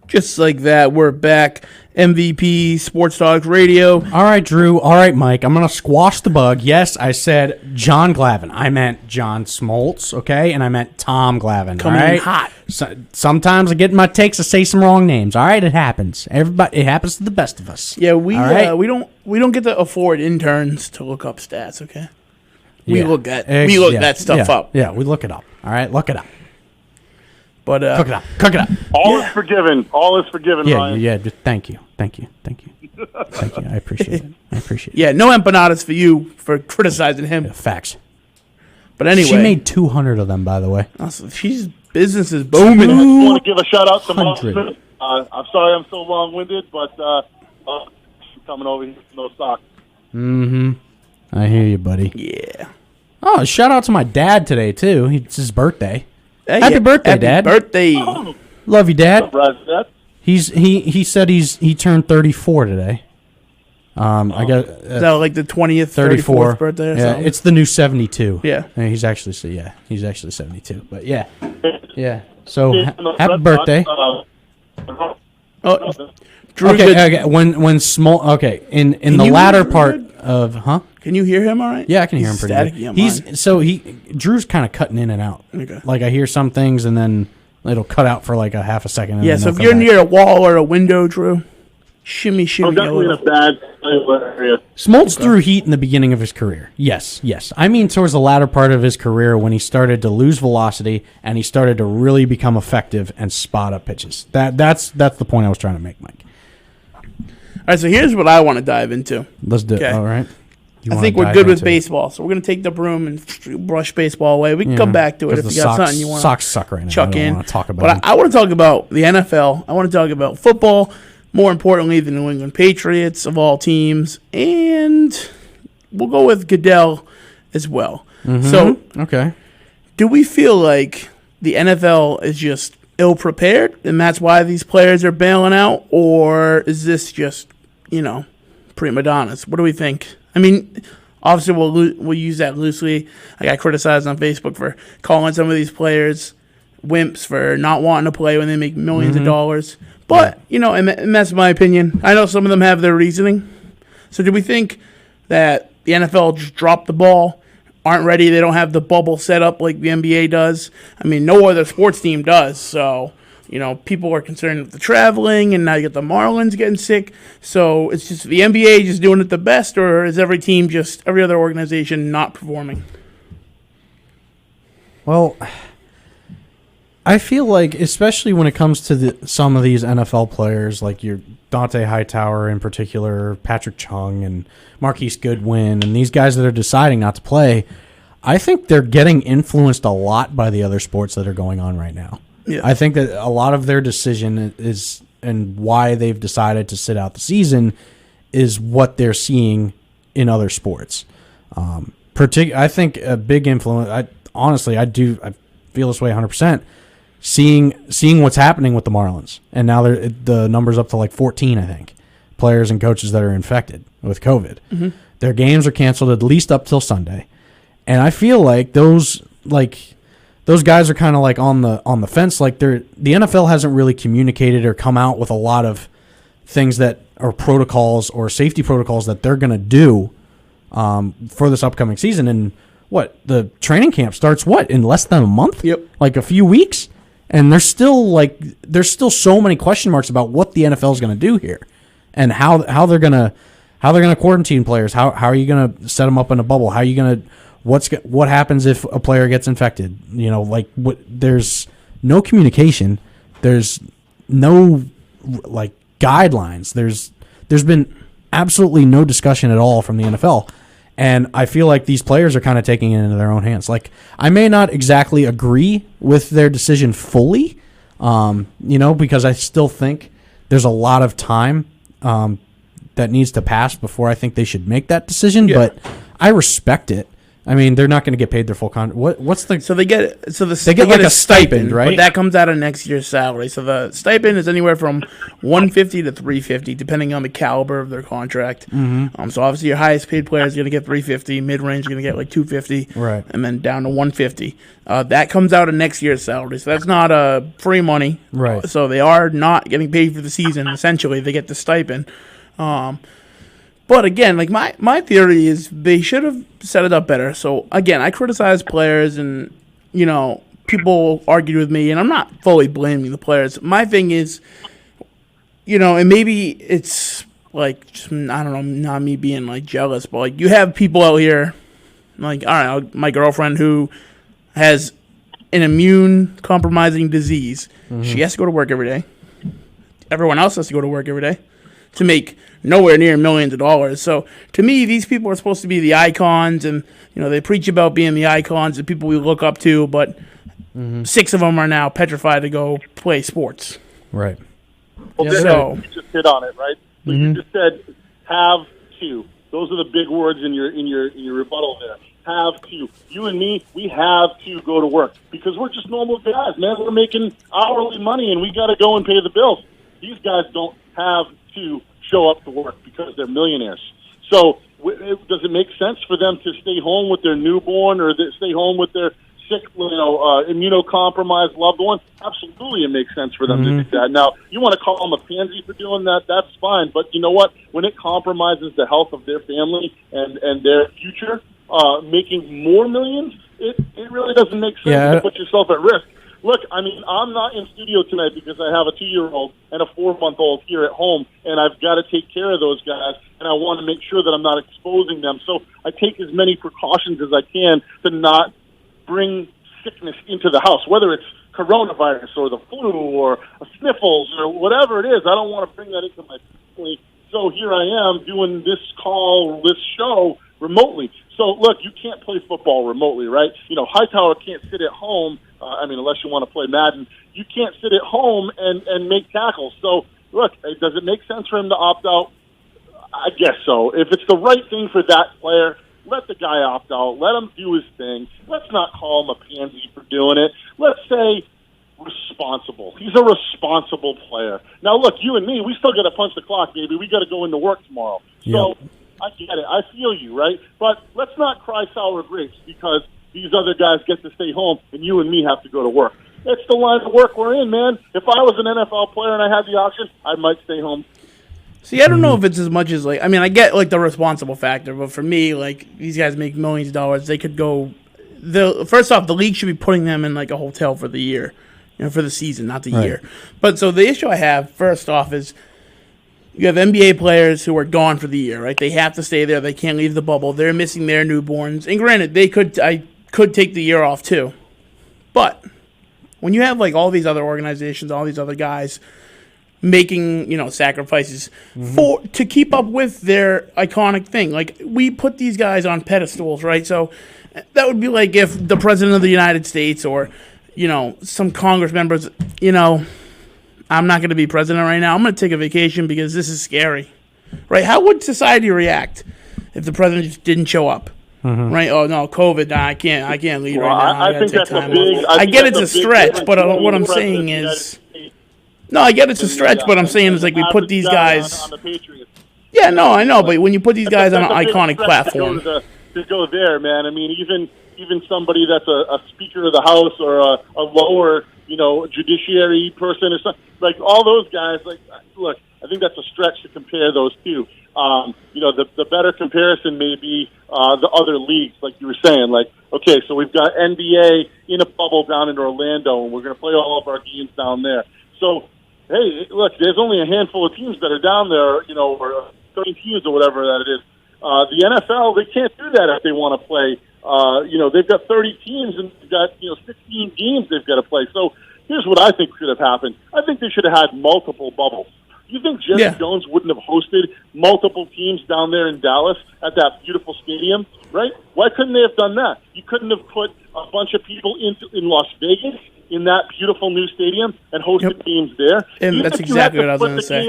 Just like that, we're back. MVP Sports Dogs Radio. All right, Drew. All right, Mike. I'm going to squash the bug. Yes, I said John Glavin. I meant John Smoltz, okay? And I meant Tom Glavin. Coming all right? in hot. So, sometimes I get in my takes to say some wrong names. All right, it happens. It happens to the best of us. Yeah, we All right? we don't get to afford interns to look up stats. Okay, we Yeah. look that stuff yeah, up. Yeah, we look it up. All right, look it up. But Cook it up. Cook it up. All is forgiven. All is forgiven, Yeah, Ryan. yeah. Thank you. Thank you. Thank you. Thank you. I appreciate it. I appreciate it. yeah, no empanadas for you for criticizing him. Facts. But anyway, She made 200 of them, by the way. she's business is booming. I want to give a shout out to 200. Mom. I'm sorry I'm so long winded, but she's coming over here with no socks. I hear you, buddy. Yeah. Oh, shout out to my dad today, too. It's his birthday. Hey, Happy birthday, happy Dad. Birthday. Love you, Dad. Surprise that. He said he turned 34 today. I got Is that like the 20th, 34 34th birthday or yeah, something? it's the new 72. Yeah. He's actually 72. But yeah. So In the happy Red birthday. Sox, Oh, Drew, Okay, when small in Can the you latter hear Drew part good? of can you hear him all right? Yeah, I can hear him He's pretty staticky good. on mine. Drew's kind of cutting in and out. Okay. Like I hear some things and then it'll cut out for like a half a second. And Yeah, then so it'll if you're come back. near a wall or a window, Drew, shimmy, I'm shimmy. definitely in a bad area. Smoltz threw heat in the beginning of his career. Yes. I mean towards the latter part of his career when he started to lose velocity and he started to really become effective and spot up pitches. That's the point I was trying to make, Mike. All right, so here's what I want to dive into. Let's do it. Okay. All right. You I wanna think we're dive good with into it? baseball, so we're going to take the broom and brush baseball away. We can Yeah, come back to it 'cause if the you got Sox- something you want Sox suck right now. chuck I don't in. wanna talk about but them. I want to talk about the NFL. I want to talk about football, more importantly, the New England Patriots of all teams, and we'll go with Goodell as well. Mm-hmm. So, Okay. do we feel like the NFL is just ill-prepared, and that's why these players are bailing out, or is this just, prima donnas? What do we think? I mean, obviously we'll use that loosely. I got criticized on Facebook for calling some of these players wimps for not wanting to play when they make millions of dollars. But, and that's my opinion. I know some of them have their reasoning. So do we think that the NFL just dropped the ball, aren't ready, they don't have the bubble set up like the NBA does? I mean, no other sports team does. So, people are concerned with the traveling, and now you get the Marlins getting sick. So it's just the NBA just doing it the best, or is every other organization not performing? Well, I feel like, especially when it comes to some of these NFL players, like your Dante Hightower in particular, Patrick Chung, and Marquise Goodwin, and these guys that are deciding not to play, I think they're getting influenced a lot by the other sports that are going on right now. Yeah. I think that a lot of their decision is, and why they've decided to sit out the season, is what they're seeing in other sports. I think a big influence. I feel this way 100%. Seeing what's happening with the Marlins, and now the number's up to like 14, I think, players and coaches that are infected with COVID. Mm-hmm. Their games are canceled at least up till Sunday, and I feel like those guys are kind of like on the fence. Like the NFL hasn't really communicated or come out with a lot of things that are protocols or safety protocols that they're going to do for this upcoming season. And the training camp starts in less than a month? Yep. Like a few weeks. And there's still so many question marks about what the NFL is going to do here, and how they're going to quarantine players. How are you going to set them up in a bubble? How are you going to what happens if a player gets infected? There's no communication. There's no guidelines. There's been absolutely no discussion at all from the NFL. And I feel like these players are kind of taking it into their own hands. Like, I may not exactly agree with their decision fully, because I still think there's a lot of time that needs to pass before I think they should make that decision. Yeah. But I respect it. I mean, they're not going to get paid their full What's the? So they get They get like a stipend, right? But that comes out of next year's salary. So the stipend is anywhere from $150 to $350, depending on the caliber of their contract. Mm-hmm. So obviously your highest paid player is going to get $350, mid range is going to get like $250, Right. and then down to $150. That comes out of next year's salary. So that's not free money. Right. So they are not getting paid for the season. Essentially, they get the stipend. But again, like my theory is they should have set it up better. So again, I criticize players, and people argue with me, and I'm not fully blaming the players. My thing is, and maybe it's like just, I don't know, not me being like jealous, but like you have people out here, like all right, my girlfriend who has an immune compromising disease. Mm-hmm. She has to go to work every day. Everyone else has to go to work every day to make nowhere near millions of dollars. So to me, these people are supposed to be the icons, and they preach about being the icons, the people we look up to, but 6 of them are now petrified to go play sports. Right. Well, you just hit on it, right? So you just said have to. Those are the big words in your rebuttal there. Have to. You and me, we have to go to work because we're just normal guys, man. We're making hourly money, and we got to go and pay the bills. These guys don't have to show up to work because they're millionaires. So does it make sense for them to stay home with their newborn or stay home with their sick, immunocompromised loved one? Absolutely, it makes sense for them to do that. Now, you want to call them a pansy for doing that, that's fine. But you know what? When it compromises the health of their family and their future, making more millions, it really doesn't make sense to put yourself at risk. Look, I mean, I'm not in studio tonight because I have a 2-year-old and a 4-month-old here at home, and I've got to take care of those guys, and I want to make sure that I'm not exposing them. So I take as many precautions as I can to not bring sickness into the house, whether it's coronavirus or the flu or sniffles or whatever it is. I don't want to bring that into my family. So here I am doing this show remotely. So, look, you can't play football remotely, right? Hightower can't sit at home, unless you want to play Madden. You can't sit at home and make tackles. So, look, does it make sense for him to opt out? I guess so. If it's the right thing for that player, let the guy opt out. Let him do his thing. Let's not call him a pansy for doing it. Let's say responsible. He's a responsible player. Now, look, you and me, we still got to punch the clock, baby. We got to go into work tomorrow. So, I get it. I feel you, right? But let's not cry sour grapes because these other guys get to stay home and you and me have to go to work. That's the line of work we're in, man. If I was an NFL player and I had the option, I might stay home. See, I don't know if it's as much as, I get, the responsible factor, but for me, these guys make millions of dollars. They could go first off, the league should be putting them in, a hotel for the year, for the season, not the year. But so the issue I have, first off, is you have NBA players who are gone for the year, right? They have to stay there. They can't leave the bubble. They're missing their newborns. And granted, I could take the year off too. But when you have all these other organizations, all these other guys making, sacrifices to keep up with their iconic thing. We put these guys on pedestals, right? So that would be like if the President of the United States or, some Congress members, I'm not going to be president right now. I'm going to take a vacation because this is scary, right? How would society react if the president just didn't show up, right? Oh no, COVID. Nah, I can't lead right now. I think that's a big. I get it's a stretch, but what I'm saying is, no, I get it's a stretch, but I'm saying is we put these guys on the Patriots. Yeah, no, I know, but when you put these guys on an iconic platform, to go there, man. I mean, even somebody that's a Speaker of the House or a lower, judiciary person or something, all those guys, look, I think that's a stretch to compare those two. The better comparison may be the other leagues, like you were saying. Okay, so we've got NBA in a bubble down in Orlando, and we're going to play all of our games down there. So, hey, look, there's only a handful of teams that are down there, or 13 teams or whatever that it is. The NFL, they can't do that if they want to play. They've got 30 teams and they've got 16 games they've got to play. So here's what I think should have happened. I think they should have had multiple bubbles. You think Jerry Jones wouldn't have hosted multiple teams down there in Dallas at that beautiful stadium, right? Why couldn't they have done that? You couldn't have put a bunch of people in Las Vegas in that beautiful new stadium and hosted games there. And that's exactly what I was going to say.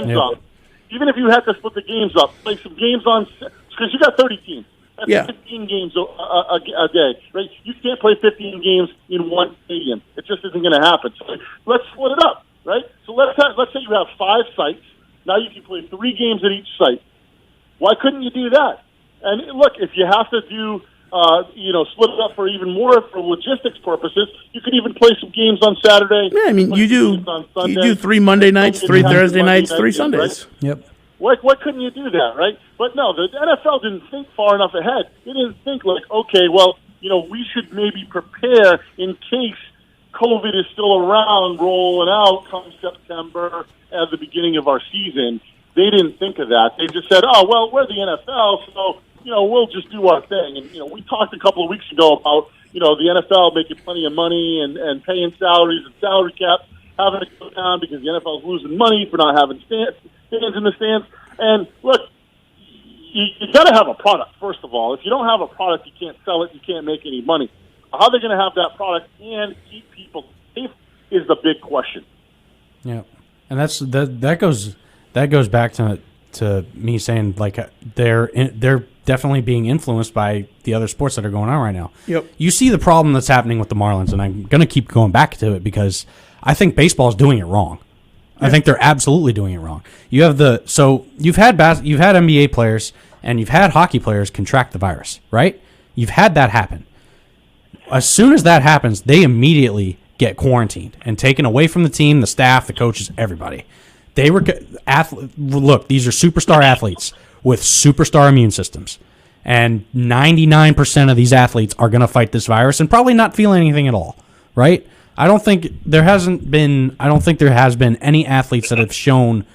Even if you had to split the games up, play some games on, because you got 30 teams. That's Yeah. 15 games a day, right? You can't play 15 games in one stadium. It just isn't going to happen. So let's split it up, right? So let's say you have 5 sites. Now you can play 3 games at each site. Why couldn't you do that? And look, if you have to do, split it up for even more for logistics purposes, you could even play some games on Saturday. Yeah, I mean, play you some do games on Sunday. 3 Monday nights, 3 Monday Thursday nights, 3 nights, Sundays. right? Yep. Why couldn't you do that, right? But no, the NFL didn't think far enough ahead. They didn't think like, okay, well, we should maybe prepare in case COVID is still around, rolling out come September at the beginning of our season. They didn't think of that. They just said, oh, well, we're the NFL, so, we'll just do our thing. And, we talked a couple of weeks ago about, the NFL making plenty of money and paying salaries and salary caps having to go down because the NFL is losing money for not having fans in the stands. And look, you got to have a product, first of all. If you don't have a product, you can't sell it, you can't make any money. How they're going to have that product and keep people safe is the big question. Yeah, and that goes back to me saying like they're definitely being influenced by the other sports that are going on right now. Yep. You see the problem that's happening with the Marlins, and I'm going to keep going back to it because I think baseball is doing it wrong. I think they're absolutely doing it wrong. You've had NBA players and you've had hockey players contract the virus, right? You've had that happen. As soon as that happens, they immediately get quarantined and taken away from the team, the staff, the coaches, everybody. They were look, these are superstar athletes with superstar immune systems. And 99% of these athletes are going to fight this virus and probably not feel anything at all, right? I don't think there has been any athletes that have shown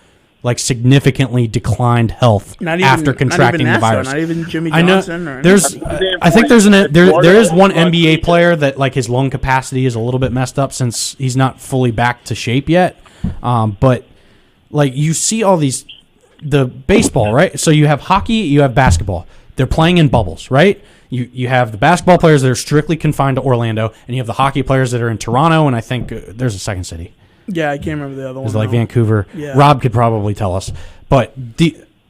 like significantly declined health after contracting the virus. Not even Jimmy I know Johnson. Or there's. I think there is one NBA player that like his lung capacity is a little bit messed up since he's not fully back to shape yet. But like you see all these, the baseball, right? So you have hockey, you have basketball. They're playing in bubbles, right? You have the basketball players that are strictly confined to Orlando, and you have the hockey players that are in Toronto, and I think there's a second city. Yeah, I can't remember the other one. It's like though. Vancouver. Yeah. Rob could probably tell us. But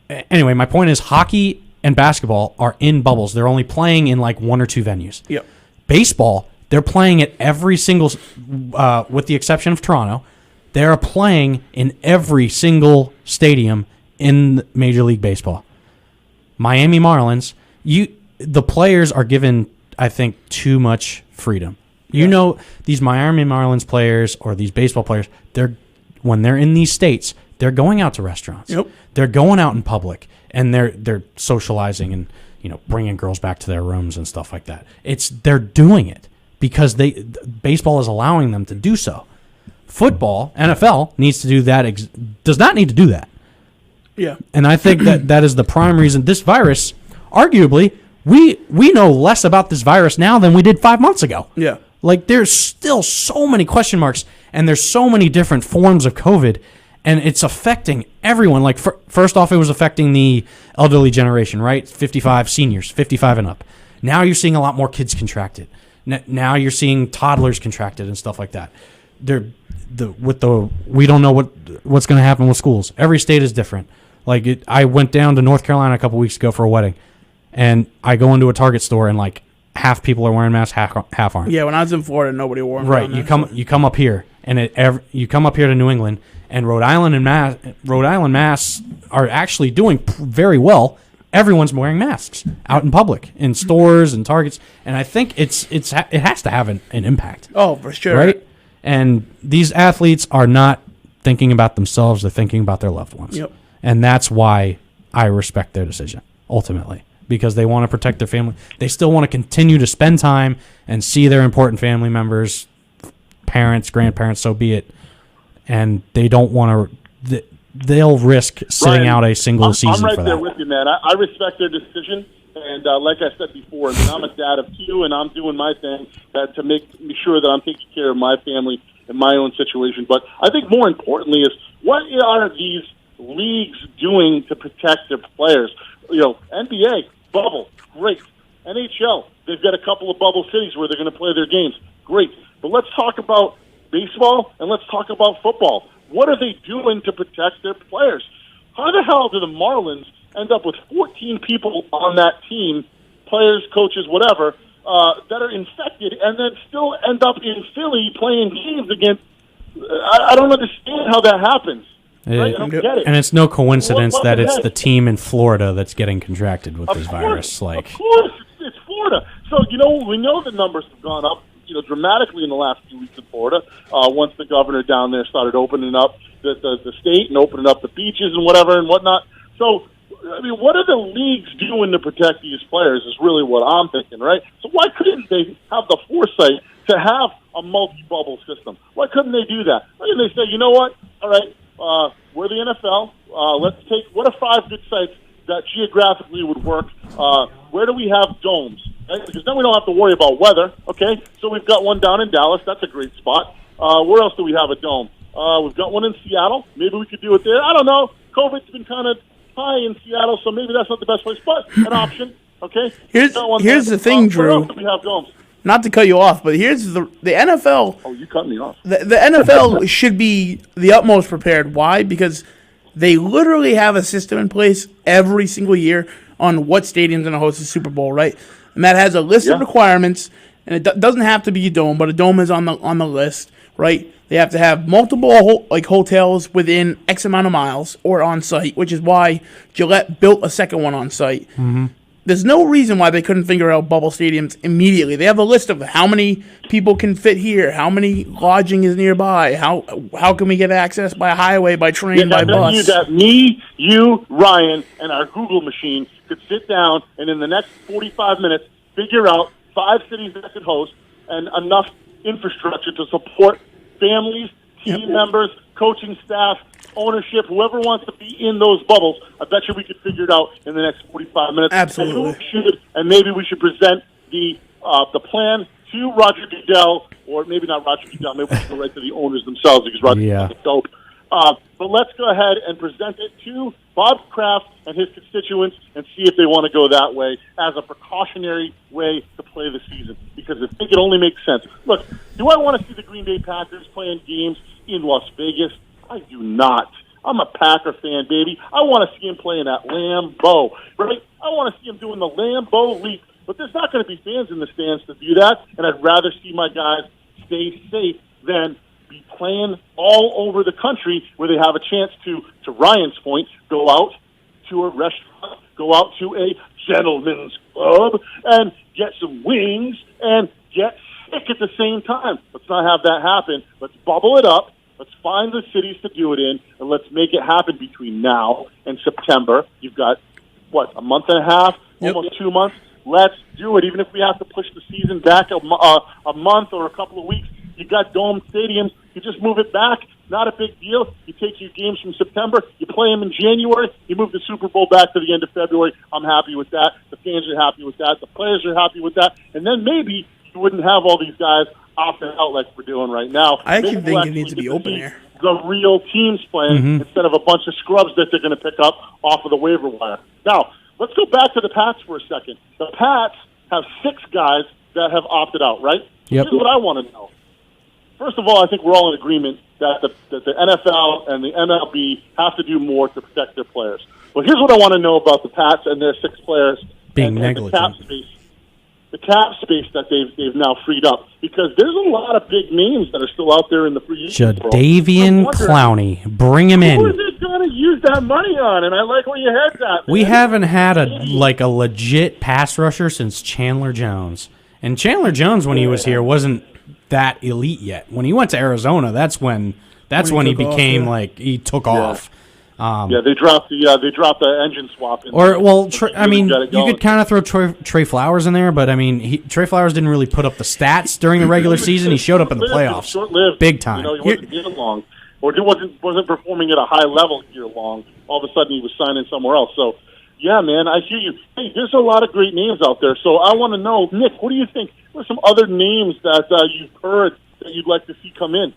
anyway, my point is hockey and basketball are in bubbles. They're only playing in like 1 or 2 venues. Yep. Baseball, they're playing at every single, with the exception of Toronto, they're playing in every single stadium in Major League Baseball. Miami Marlins, the players are given, I think, too much freedom. You know, these Miami Marlins players or these baseball players, when they're in these states, they're going out to restaurants. Yep. They're going out in public, and they're socializing and bringing girls back to their rooms and stuff like that. They're doing it because baseball is allowing them to do so. Football, NFL needs to do that. Does not need to do that. Yeah. And I think that is the prime reason this virus, arguably, we know less about this virus now than we did 5 months ago. Yeah. Like, there's still so many question marks, and there's so many different forms of COVID, and it's affecting everyone. Like, first off, it was affecting the elderly generation, right? 55 seniors, 55 and up. Now you're seeing a lot more kids contracted. Now you're seeing toddlers contracted and stuff like that. We don't know what's going to happen with schools. Every state is different. Like, I went down to North Carolina a couple weeks ago for a wedding, and I go into a Target store and like half people are wearing masks, half aren't. Yeah, when I was in Florida, nobody wore them. Right. You come up here, and you come up here to New England, and Rhode Island Mass are actually doing very well. Everyone's wearing masks out in public, in stores and Targets, and I think it has to have an impact. Oh, for sure. Right. And these athletes are not thinking about themselves; they're thinking about their loved ones. Yep. And that's why I respect their decision ultimately, because they want to protect their family. They still want to continue to spend time and see their important family members, parents, grandparents, so be it. And they don't want to. They'll risk sitting Ryan, out a single season I'm right for there that. with you, man. I respect their decision. And like I said before, I'm a dad of 2, and I'm doing my thing to make sure that I'm taking care of my family and my own situation. But I think more importantly is, what are these leagues doing to protect their players? NBA, bubble, great. NHL, they've got a couple of bubble cities where they're going to play their games. Great. But let's talk about baseball and let's talk about football. What are they doing to protect their players? How the hell do the Marlins end up with 14 people on that team players, coaches, whatever, that are infected and then still end up in Philly playing games against. I don't understand how that happens. Right? I don't get it. And it's no coincidence What that the it's heck? the team in Florida that's getting contracted with this virus. Of course, it's Florida. So we know the numbers have gone up, dramatically in the last few weeks in Florida. Once the governor down there started opening up the state and opening up the beaches and whatever and whatnot. So, I mean, what are the leagues doing to protect these players? Is really what I'm thinking, right? So why couldn't they have the foresight to have a multi-bubble system? Why couldn't they do that? Why didn't they say, you know what? All right, we're the NFL. Let's take what are 5 good sites that geographically would work. Where do we have domes? Right? Because then we don't have to worry about weather. Okay, so we've got one down in Dallas. That's a great spot. Where else do we have a dome? We've got one in Seattle. Maybe we could do it there. I don't know. COVID's been kind of high in Seattle, so maybe that's not the best place, but an option. Okay. Here's the thing, Where Drew. else do we have domes? Not to cut you off, but here's the NFL. Oh, you cut me off. The NFL should be the utmost prepared. Why? Because they literally have a system in place every single year on what stadium's going to host the Super Bowl, right? And that has a list of requirements, and it doesn't have to be a dome, but a dome is on the list, right? They have to have multiple hotels within X amount of miles or on site, which is why Gillette built a second one on site. Mm-hmm. There's no reason why they couldn't figure out bubble stadiums immediately. They have a list of how many people can fit here, how many lodging is nearby, how can we get access by highway, by train, by bus. Me, you, Ryan, and our Google machine could sit down and in the next 45 minutes figure out 5 cities that could host and enough infrastructure to support families, team members, coaching staff, ownership, whoever wants to be in those bubbles. I bet you we could figure it out in the next 45 minutes. Absolutely. And maybe we should present the plan to Roger Goodell, or maybe not Roger Goodell, maybe we should go right to the owners themselves because Roger Goodell's dope. But let's go ahead and present it to Bob Kraft and his constituents and see if they want to go that way as a precautionary way to play the season, because I think it only makes sense. Look, do I want to see the Green Bay Packers playing games in Las Vegas? I do not. I'm a Packer fan, baby. I want to see him playing at Lambeau, right? I want to see him doing the Lambeau Leap, but there's not going to be fans in the stands to do that, and I'd rather see my guys stay safe than be playing all over the country where they have a chance to Ryan's point, go out to a restaurant, go out to a gentleman's club, and get some wings and get sick at the same time. Let's not have that happen. Let's bubble it up. Let's find the cities to do it in, and let's make it happen between now and September. You've got, a month and a half, almost 2 months. Let's do it, even if we have to push the season back a month or a couple of weeks. You've got dome stadiums. You just move it back. Not a big deal. You take your games from September. You play them in January. You move the Super Bowl back to the end of February. I'm happy with that. The fans are happy with that. The players are happy with that. And then maybe you wouldn't have all these guys opting out like we're doing right now. I actually think it needs to be open air. The real teams playing instead of a bunch of scrubs that they're going to pick up off of the waiver wire. Now, let's go back to the Pats for a second. The Pats have 6 guys that have opted out, right? Yep. Here's what I want to know. First of all, I think we're all in agreement that the NFL and the MLB have to do more to protect their players. Well, here's what I want to know about the Pats and their 6 players being and negligent. the cap space that they've now freed up, because there's a lot of big names that are still out there in the free agent world. Jadeveon Clowney, bring him in. Who is it going to use that money on? And I like where your head's at. We haven't had a legit pass rusher since Chandler Jones. And Chandler Jones, when he was here, wasn't that elite yet. When he went to Arizona, that's when he became he took off. They dropped the engine swap. You could kind of throw Trey Flowers in there, but I mean, Trey Flowers didn't really put up the stats during the regular season. He showed up in the playoffs, short-lived, big time. He wasn't year long, or he wasn't performing at a high level year long. All of a sudden, he was signing somewhere else. So, yeah, man, I hear you. Hey, there's a lot of great names out there. So I want to know, Nick, what do you think? What are some other names that you've heard that you'd like to see come in?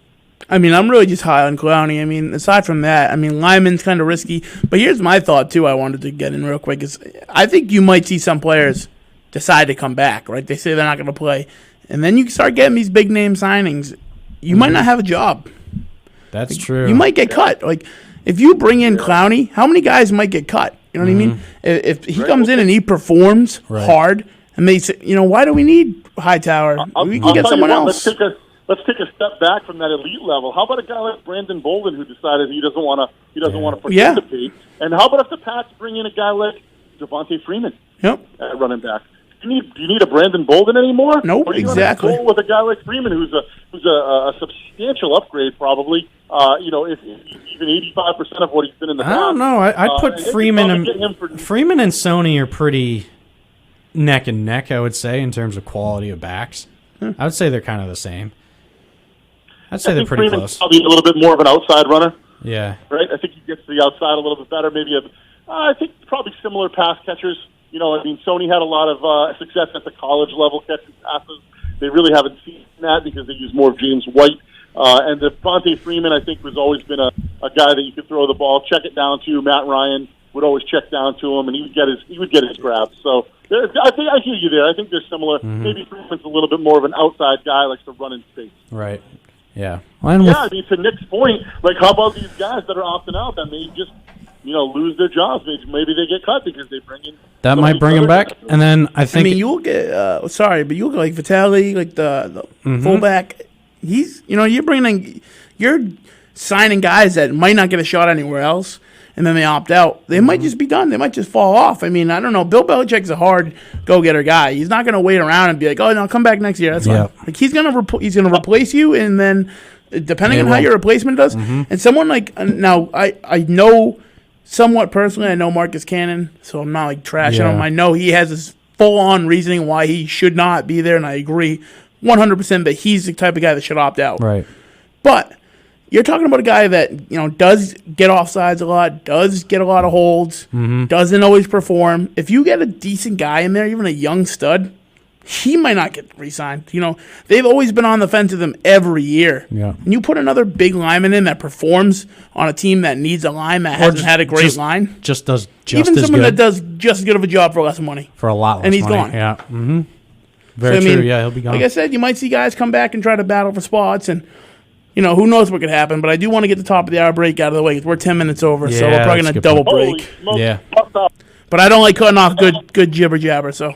I mean, I'm really just high on Clowney. I mean, aside from that, I mean, Lyman's kind of risky. But here's my thought, too, I wanted to get in real quick, is I think you might see some players decide to come back, right? They say they're not going to play. And then you start getting these big-name signings. You might not have a job. That's true. You might get cut. If you bring in Clowney, how many guys might get cut? You know what I mean? If he comes in and he performs hard And they say, why do we need Hightower? We can get tell you someone what, else. Let's take a step back from that elite level. How about a guy like Brandon Bolden who decided he doesn't want to participate? And how about if the Pats bring in a guy like Devontae Freeman Yep. at running back? Do you need a Brandon Bolden anymore? Nope, or do you exactly. Want to go with a guy like Freeman who's a substantial upgrade probably. If even 85% of what he's been in the past. I don't know. I'd put and they Freeman could probably get him for- Freeman and Sony are pretty neck and neck, I would say, in terms of quality of backs. I would say they're kind of the same. I'd say they're pretty Freeman's close. probably a little bit more of an outside runner, Yeah. right? I think he gets to the outside a little bit better. I think probably similar pass catchers. Sony had a lot of success at the college level catching passes. They really haven't seen that because they use more of James White. And Devontae Freeman, I think, has always been a guy that you could throw the ball, check it down to. Matt Ryan would always check down to him, and he would get his grabs. So I hear you there. I think they're similar. Maybe Freeman's a little bit more of an outside guy, likes to run in space. Right. Yeah. Well, To Nick's point, how about these guys that are opting out that may just lose their jobs? Maybe they get cut because they bring in. that might bring him back. And then I think you'll get but you'll get like Vitale, like the fullback. He's you're signing guys that might not get a shot anywhere else, and then they opt out. They might just be done. They might just fall off. I don't know. Bill Belichick's a hard go-getter guy. He's not going to wait around and be like, "Oh no, come back next year." That's fine. Like he's gonna replace you, and then depending on how your replacement does, and someone like now I know somewhat personally. I know Marcus Cannon, so I'm not trashing him. I know he has this full-on reasoning why he should not be there, and I agree 100% that he's the type of guy that should opt out. right. But you're talking about a guy that does get offsides a lot, does get a lot of holds, doesn't always perform. If you get a decent guy in there, even a young stud, he might not get re-signed. They've always been on the fence with him every year. Yeah. And you put another big lineman in that performs on a team that needs a line that hasn't had a great line. Just does just Even as someone good that does just as good of a job for less money. for a lot less and he's money. gone. Yeah. Mm-hmm. Very So, true. Yeah, he'll be gone. Like I said, you might see guys come back and try to battle for spots, and who knows what could happen. But I do want to get the top of the hour break out of the way because we're 10 minutes over, so Yeah, we're probably that's gonna a good double point. break. Holy smokes, Yeah. fucked up. But I don't like cutting off good jibber jabber. So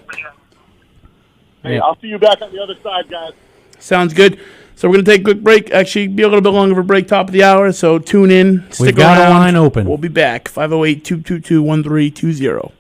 Hey, I'll see you back on the other side, guys. sounds good. So we're gonna take a quick break. Actually, be a little bit longer of a break, top of the hour. So tune in. Stick We've got around. a line open. We'll be back. 508-222-1320.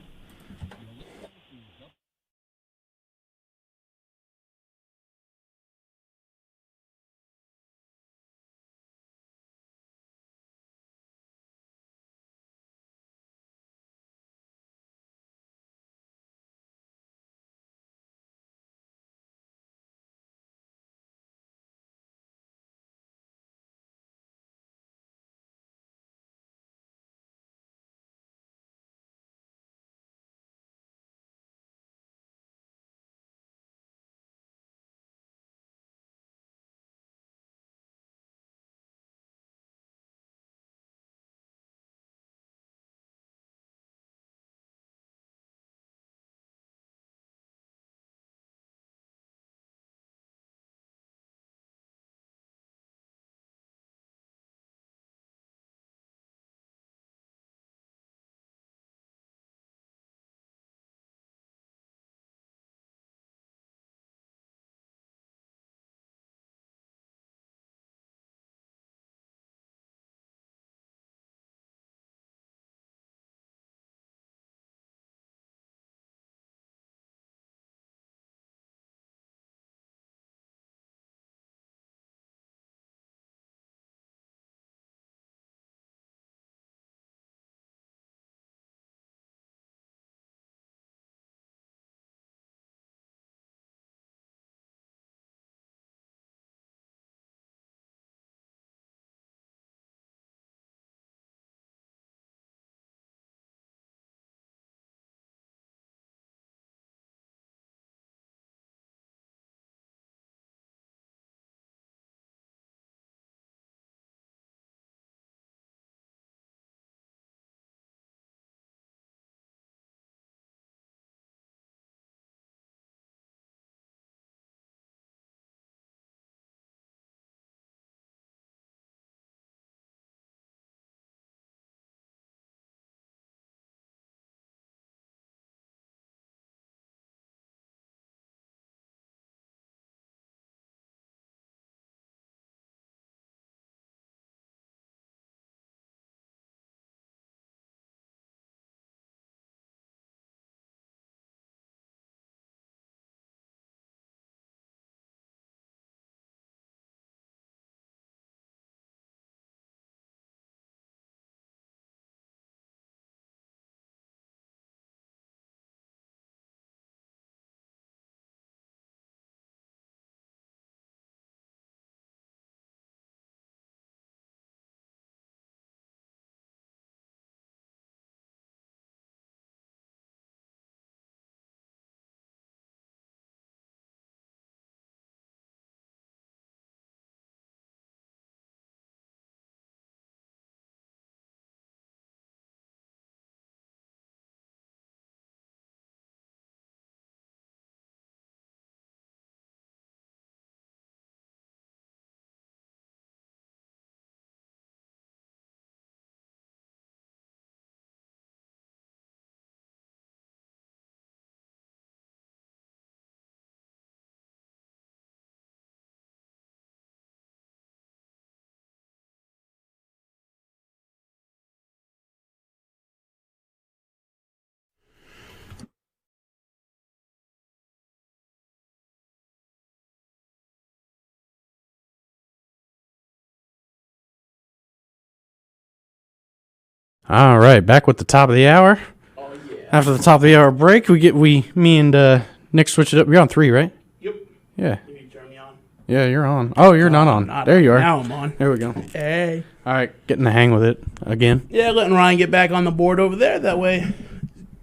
All right, back with the top of the hour. Oh yeah. After the top of the hour break, me and Nick switched it up. You're on 3, right? Yep. Yeah. You need to turn me on. Yeah, you're on. Oh, you're not on. There you are. Now I'm on. There we go. Hey. All right, getting the hang with it again. Yeah, letting Ryan get back on the board over there. That way,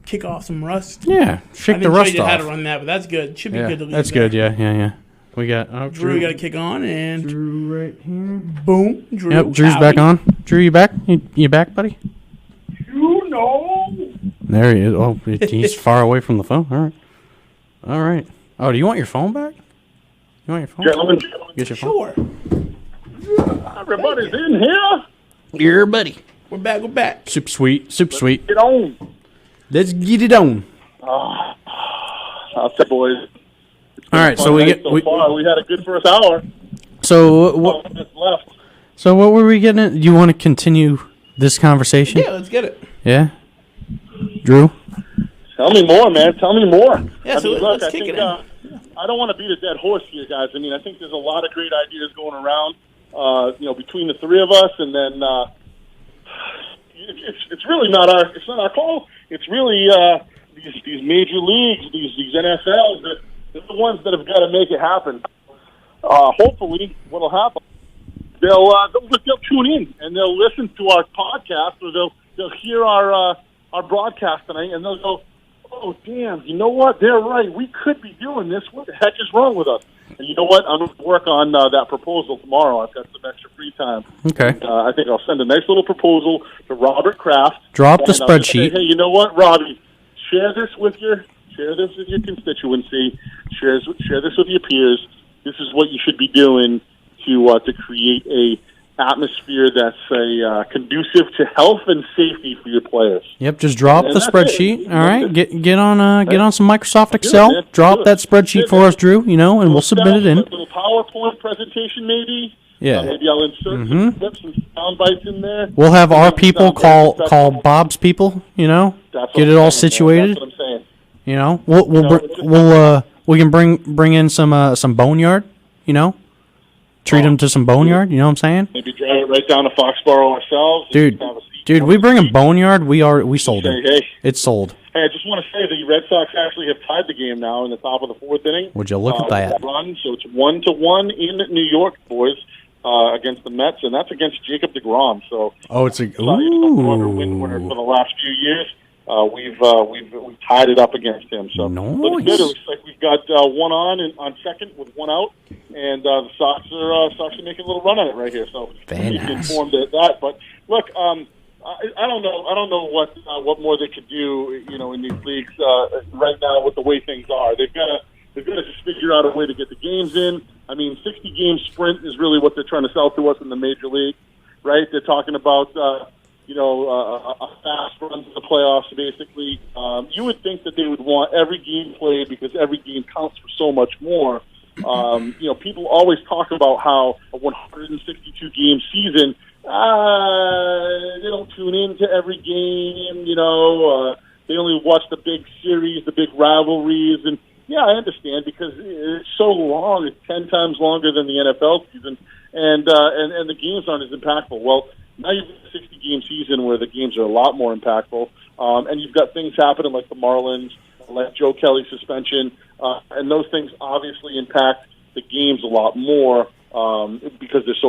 kick off some rust. Yeah, shake I the didn't show rust you how to off. run that, but that's good. Should be Yeah, good to leave that's there. good. Yeah. We got Drew, we got to kick on, and Drew right here. boom, Drew. Yep, Drew's back howdy. on. Drew, you back? You back, buddy? You know. There he is. Oh, he's far away from the phone. All right. Oh, do you want your phone back? You want your phone? Gentlemen, Get your phone. Sure. everybody's in here. Here, buddy. We're back. Super sweet. Get on. Let's get it on. I'll say, boys. All right, so we Fun night so far. We had a good first hour. So 12 what? minutes left. So what were we getting at? Do you want to continue this conversation? Yeah, let's get it. Yeah? Drew? Tell me more, man. Tell me more. Yeah, so let's I kick think, it in. I don't want to beat a dead horse here, guys. I mean, I think there's a lot of great ideas going around, between the three of us, and then it's really not our call. It's really these major leagues, these NFLs, they're the ones that have got to make it happen. Hopefully, what'll happen? They'll tune in and they'll listen to our podcast, or they'll hear our broadcast tonight, and they'll go, "Oh, damn! You know what? They're right. We could be doing this. What the heck is wrong with us?" And you know what? I'm going to work on that proposal tomorrow. I've got some extra free time. Okay. I think I'll send a nice little proposal to Robert Kraft. Drop the and I'll just spreadsheet. Say, hey, you know what, Robbie? Share this with your constituency. Share this with your peers. This is what you should be doing to create a atmosphere that's conducive to health and safety for your players. Yep, just drop And the that's spreadsheet. it. All right, get on some Microsoft Excel. man. Drop Do it. that spreadsheet for us, Drew. And we'll submit it in. A little PowerPoint presentation, maybe. Yeah. Maybe I'll insert some clips and sound bites in there. We'll have our Make it people sound very call professional. Bob's people. That's what Get I'm it all saying, man. situated. That's what I'm saying. We can bring in some boneyard. Treat them to some boneyard. You know what I'm saying? Maybe drive it right down to Foxborough ourselves. Dude, Have a seat. we bring a boneyard. We sold it. Hey, It's sold. hey, I just want to say the Red Sox actually have tied the game now in the top of the fourth inning. Would you look at that? Run, so it's 1-1 in New York, boys, against the Mets, and that's against Jacob deGrom. So Oh, it's a win winner for the last few years. We've tied it up against him. So looks good. It looks like we've got one on second with one out, and the Sox are making a little run on it right here. So Very keep you nice. informed of that. But look, I don't know what more they could do, in these leagues right now with the way things are. They've got to just figure out a way to get the games in. I mean, 60-game sprint is really what they're trying to sell to us in the major league, right? They're talking about a fast run to the playoffs, basically. You would think that they would want every game played because every game counts for so much more. People always talk about how a 162-game season, they don't tune into every game, they only watch the big series, the big rivalries, and yeah, I understand because it's so long. It's 10 times longer than the NFL season, and the games aren't as impactful. Well, now you've got a 60-game season where the games are a lot more impactful, and you've got things happening like the Marlins, like Joe Kelly's suspension, and those things obviously impact the games a lot more because there's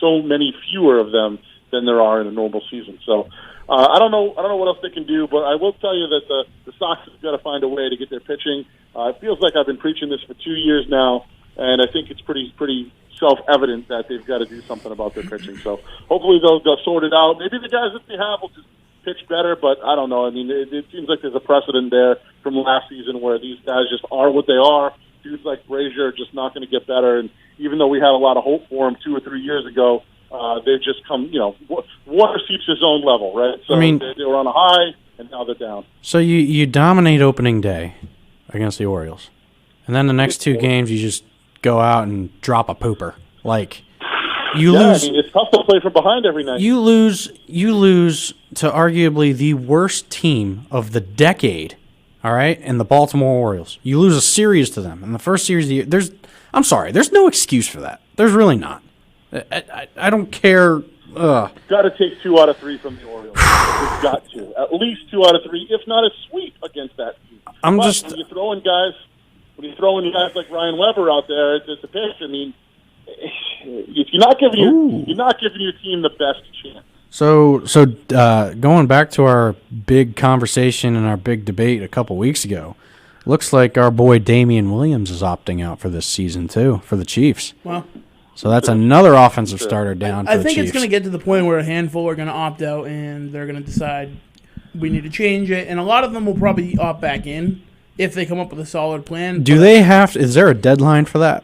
so many fewer of them than there are in a normal season. So I don't know what else they can do, but I will tell you that the Sox have got to find a way to get their pitching. It feels like I've been preaching this for 2 years now, and I think it's pretty self-evident that they've got to do something about their pitching. So hopefully they'll sort it out. Maybe the guys that they have will just pitch better, but I don't know. I mean, it seems like there's a precedent there from last season where these guys just are what they are. Dudes like Brazier are just not going to get better, and even though we had a lot of hope for them 2 or 3 years ago, they've just come, water seeps his own level, right? So I mean, they were on a high, and now they're down. So you dominate opening day against the Orioles, and then the next 2 games you just go out and drop a pooper. Like you lose. I mean, it's tough to play from behind every night. You lose to arguably the worst team of the decade. All right, and the Baltimore Orioles. You lose a series to them, and the first series of the year. I'm sorry. There's no excuse for that. There's really not. I don't care. Got to take 2 out of 3 from the Orioles. You've got to. At least 2 out of 3, if not a sweep against that team. But when you throw in guys like Ryan Weber out there to pitch, I mean, if you're not giving your team the best chance. So going back to our big conversation and our big debate a couple weeks ago, looks like our boy Damian Williams is opting out for this season too for the Chiefs. Well, so that's another offensive starter down for I the think Chiefs. it's going to get to the point where a handful are going to opt out and they're going to decide we need to change it, and a lot of them will probably opt back in if they come up with a solid plan. Do they have? Is there a deadline for that?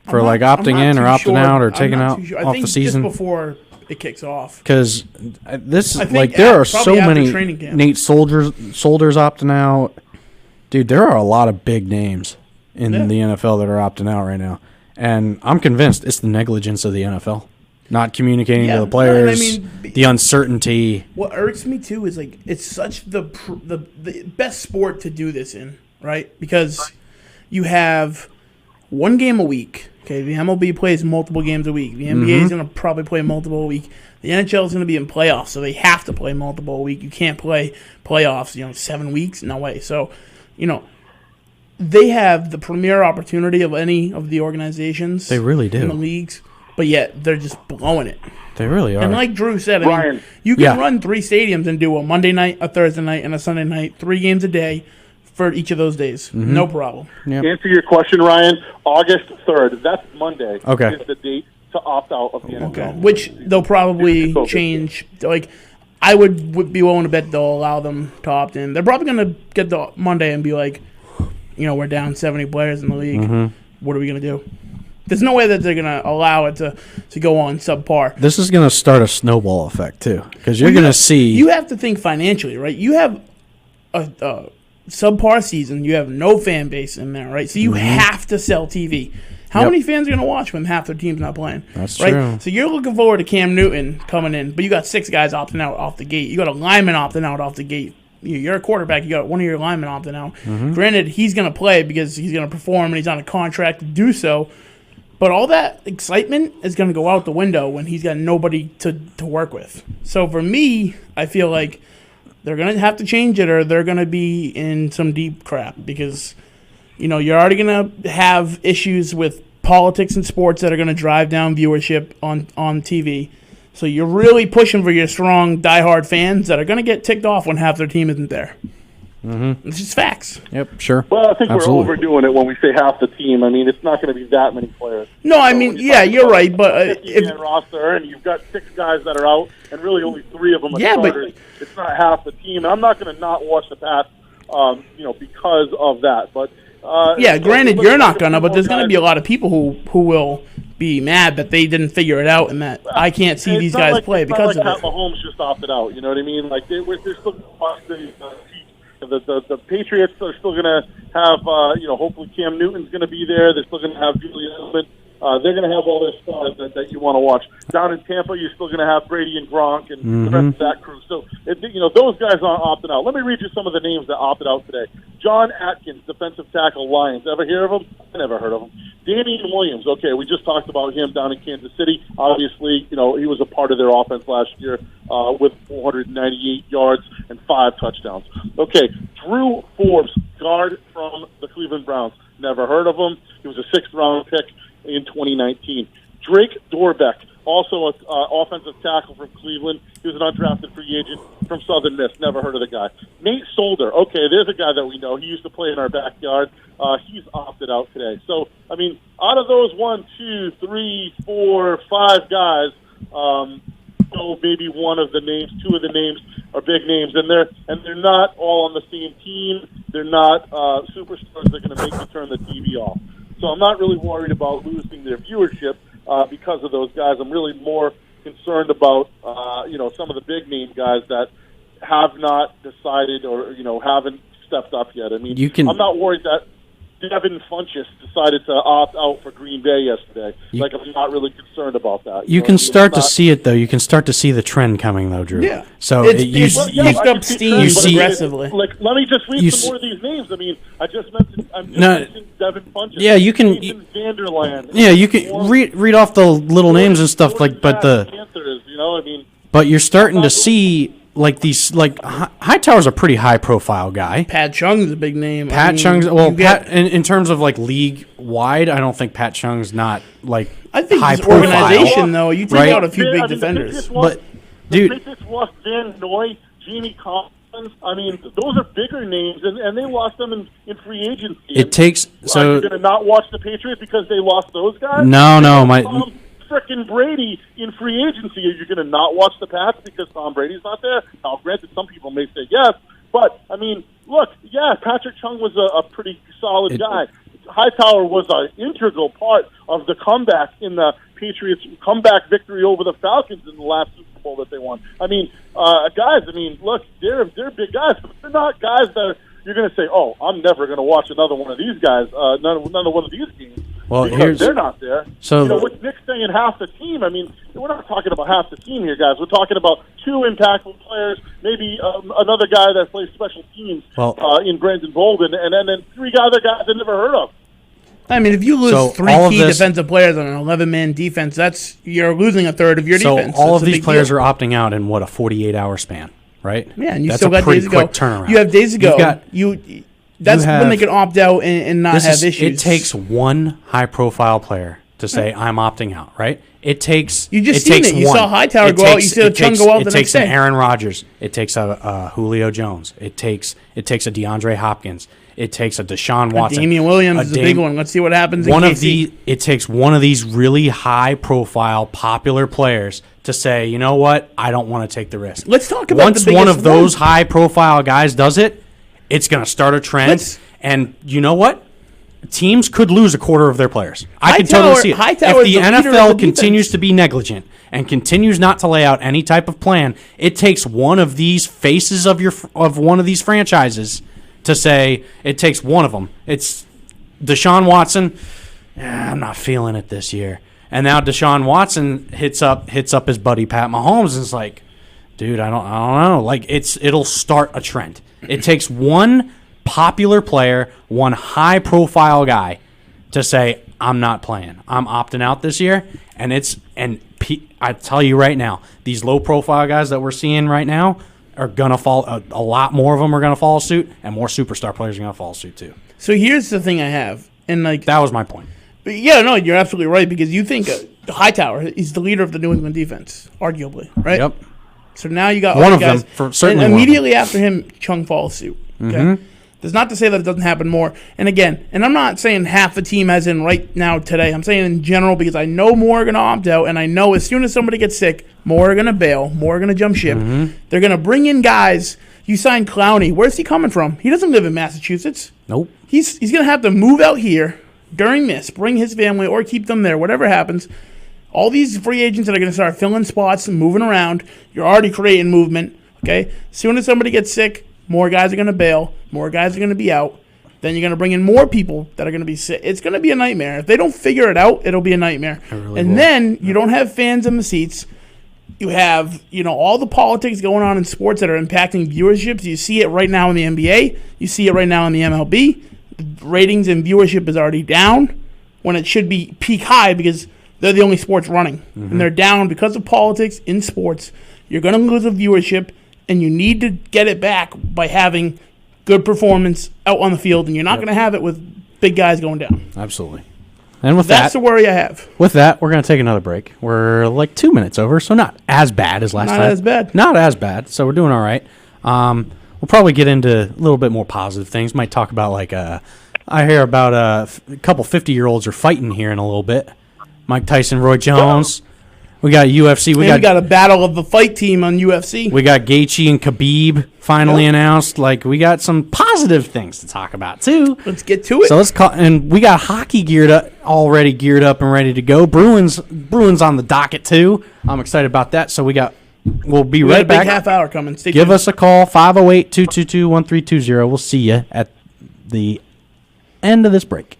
For like opting in or opting out or taking out off the season? Just before it kicks off. Because this, I think like, there are so probably after many training camp. Nate Soldiers opting out. Dude, there are a lot of big names in the NFL that are opting out right now, and I'm convinced it's the negligence of the NFL, not communicating to the players, the uncertainty. What irks me too is like it's such the best sport to do this in, right? Because you have one game a week. Okay, the MLB plays multiple games a week. The NBA is going to probably play multiple a week. The NHL is going to be in playoffs, so they have to play multiple a week. You can't play playoffs, 7 weeks. No way. So, they have the premier opportunity of any of the organizations. They really do. In the leagues, but yet they're just blowing it. They really are. And like Drew said, I mean, you can run 3 stadiums and do a Monday night, a Thursday night, and a Sunday night, 3 games a day for each of those days. No problem. Yep. To answer your question, Ryan, August 3rd, that's Monday, Okay. is the date to opt out of the NFL. Okay. Which they'll probably change. Like, I would be willing to bet they'll allow them to opt in. They're probably going to get the Monday and be like, we're down 70 players in the league. What are we going to do? There's no way that they're going to allow it to go on subpar. This is going to start a snowball effect, too, because you're going to see. You have to think financially, right? You have a subpar season. You have no fan base in there, right? So you have to sell TV. How many fans are going to watch when half their team's not playing? That's right? true. So you're looking forward to Cam Newton coming in, but you got 6 guys opting out off the gate. You got a lineman opting out off the gate. You're a quarterback. You got one of your linemen opting out. Granted, he's going to play because he's going to perform and he's on a contract to do so. But all that excitement is going to go out the window when he's got nobody to work with. So for me, I feel like they're going to have to change it or they're going to be in some deep crap because, you're already going to have issues with politics and sports that are going to drive down viewership on TV. So you're really pushing for your strong, diehard fans that are going to get ticked off when half their team isn't there. It's just facts. Yep, sure. Well, I think Absolutely. we're overdoing it when we say half the team. I mean, it's not going to be that many players. No, I mean, you're right, but if roster and you've got 6 guys that are out, and really only 3 of them are starters, it's not half the team. And I'm not going to not watch the Pats, because of that. But granted, you're not gonna, but there's gonna be a lot of people who will be mad that they didn't figure it out and that I can't see these guys play because of Pat it. Mahomes just opted out. You know what I mean? Like they're still the Patriots are still going to have hopefully Cam Newton's going to be there. They're still going to have Julian Edelman. They're going to have all their stars that you want to watch. Down in Tampa, you're still going to have Brady and Gronk and the rest of that crew. So, those guys aren't opting out. Let me read you some of the names that opted out today. John Atkins, defensive tackle, Lions. Ever hear of him? I never heard of him. Damian Williams. Okay, we just talked about him down in Kansas City. Obviously, he was a part of their offense last year with 498 yards and 5 touchdowns. Okay, Drew Forbes, guard from the Cleveland Browns. Never heard of him. He was a 6th-round pick in 2019. Drake Dorbeck, also an offensive tackle from Cleveland. He was an undrafted free agent from Southern Miss. Never heard of the guy. Nate Solder. Okay, there's a guy that we know. He used to play in our backyard. He's opted out today. So, I mean, out of those 1, 2, 3, 4, 5 guys, maybe one of the names, 2 of the names are big names, and they're not all on the same team. They're not superstars that are going to make you turn the TV off. So I'm not really worried about losing their viewership because of those guys. I'm really more concerned about some of the big name guys that have not decided or haven't stepped up yet. I mean, I'm not worried that Devin Funchess decided to opt out for Green Bay yesterday. I'm not really concerned about that. You can start to see it, though. You can start to see the trend coming, though, Drew. Yeah. So it's picked up steam aggressively. Let me just read some more of these names. I mean, I just mentioned Devin Funchess. Yeah, you can. Vanderland. Yeah, you can read off the little names and stuff but Panthers, But you're starting to see like these like Hightower's a pretty high profile guy. Pat Chung's a big name. Pat Chung's you get- Pat in terms of like league wide, I don't think Pat Chung's not like I think high his profile. organization, though, you take right? out a few big The defenders. Patriots lost- But dude, the Patriots lost Van Noy, Genie Collins. I mean, those are bigger names, and they lost them in free agency. it takes Are you so going to not watch the Patriots because they lost those guys? no, Frickin' Brady in free agency. Are you going to not watch the Pats because Tom Brady's not there? Now, granted, some people may say yes, but I mean, look, yeah, Patrick Chung was a pretty solid guy. Hightower was an integral part of the comeback in the Patriots' comeback victory over the Falcons in the last Super Bowl that they won. I mean, guys, I mean, look, they're big guys, but they're not guys that you're going to say, oh, I'm never going to watch another one of these guys, none of one of these games. Well, because they're not there. So with Nick saying half the team, I mean, we're not talking about half the team here, guys. We're talking about two impactful players, maybe another guy that plays special teams in Brandon Bolden, and then three other guys I never heard of. I mean, if you lose three key defensive players on an 11-man defense, you're losing a third of your defense. So all of these players are opting out in what, a 48-hour span, right? Yeah, and you That's still got days a to pretty go. quick turnaround. You have days to go. That's when they can opt out and not have issues. It takes one high-profile player to say, I'm opting out, right? It takes You just it seen takes it. You one. saw Hightower go out. You saw Chung go out the next It takes day. an Aaron Rodgers. It takes a Julio Jones. It takes a DeAndre Hopkins. It takes a Deshaun Watson. Damian Williams is a big one. Let's see what happens. It takes one of these really high-profile, popular players to say, you know what, I don't want to take the risk. Let's talk about once the one biggest of those high-profile guys does it, it's going to start a trend. And you know what? Teams could lose a quarter of their players. I can totally see it. Hightower If the is the leader of NFL the continues defense. to be negligent and continues not to lay out any type of plan, it takes one of these faces of one of these franchises to say it takes one of them. It's Deshaun Watson. I'm not feeling it this year. And now Deshaun Watson hits up his buddy Pat Mahomes and is like, dude, I don't know. Like it'll start a trend. It takes one popular player, one high-profile guy to say, I'm not playing. I'm opting out this year. I tell you right now, these low-profile guys that we're seeing right now are going to fall. A lot more of them are going to follow suit, and more superstar players are going to follow suit too. So here's the thing I have. And that was my point. Yeah, no, you're absolutely right, because you think Hightower is the leader of the New England defense, arguably, right? Yep. So now you got one of guys, them, certainly and one of immediately after him, Chung follows suit. Okay? Mm-hmm. That's not to say that it doesn't happen more. And again, and I'm not saying half the team as in right now today. I'm saying in general because I know more are going to opt out, and I know as soon as somebody gets sick, more are going to bail, more are going to jump ship. Mm-hmm. They're going to bring in guys. You signed Clowney. Where's he coming from? He doesn't live in Massachusetts. Nope. He's going to have to move out here during this, bring his family, or keep them there, whatever happens. All these free agents that are going to start filling spots and moving around, you're already creating movement. Okay? As soon as somebody gets sick, more guys are going to bail, more guys are going to be out. Then you're going to bring in more people that are going to be sick. It's going to be a nightmare. If they don't figure it out, it'll be a nightmare. Then you don't have fans in the seats. You have, all the politics going on in sports that are impacting viewerships. You see it right now in the NBA. You see it right now in the MLB. The ratings and viewership is already down when it should be peak high because they're the only sports running. And they're down because of politics in sports. You're going to lose a viewership, and you need to get it back by having good performance out on the field, and you're not going to have it with big guys going down. Absolutely. And That's the worry I have. With that, we're going to take another break. We're like 2 minutes over, so not as bad as last time. Not as bad. Not as bad, so we're doing all right. We'll probably get into a little bit more positive things. Might talk about I hear about a couple 50-year-olds are fighting here in a little bit. Mike Tyson, Roy Jones. We got UFC. We got a battle of the fight team on UFC. We got Gaethje and Khabib finally announced. Like, we got some positive things to talk about too. Let's get to it. So and we got hockey already geared up and ready to go. Bruins on the docket too. I'm excited about that. So we'll be we got right a big back. half hour coming. Give us a call 508-222-1320. We'll see you at the end of this break.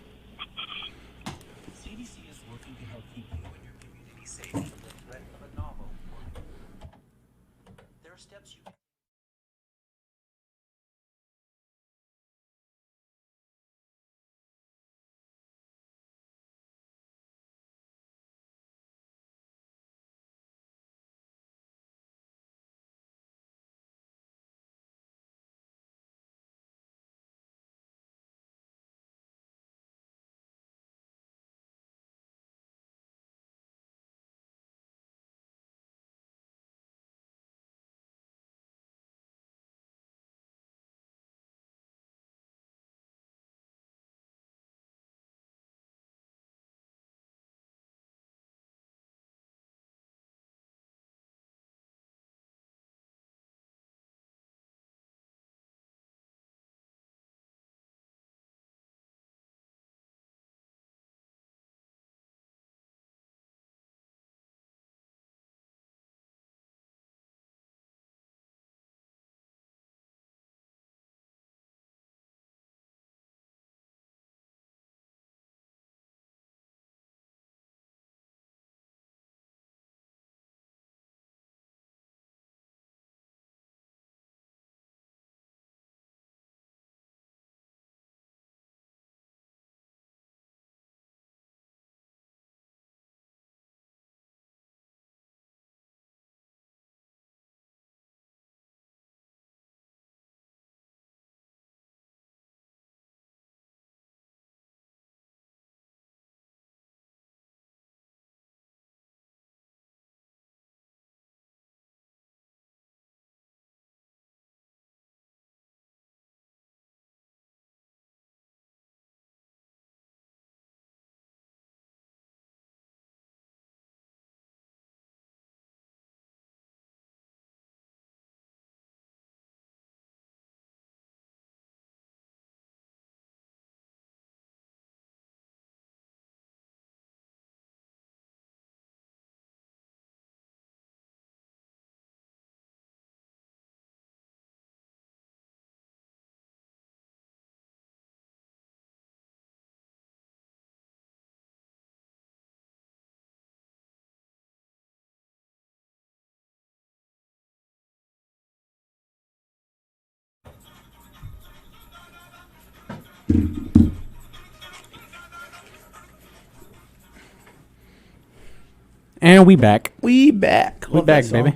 And we back. We back. We back, baby.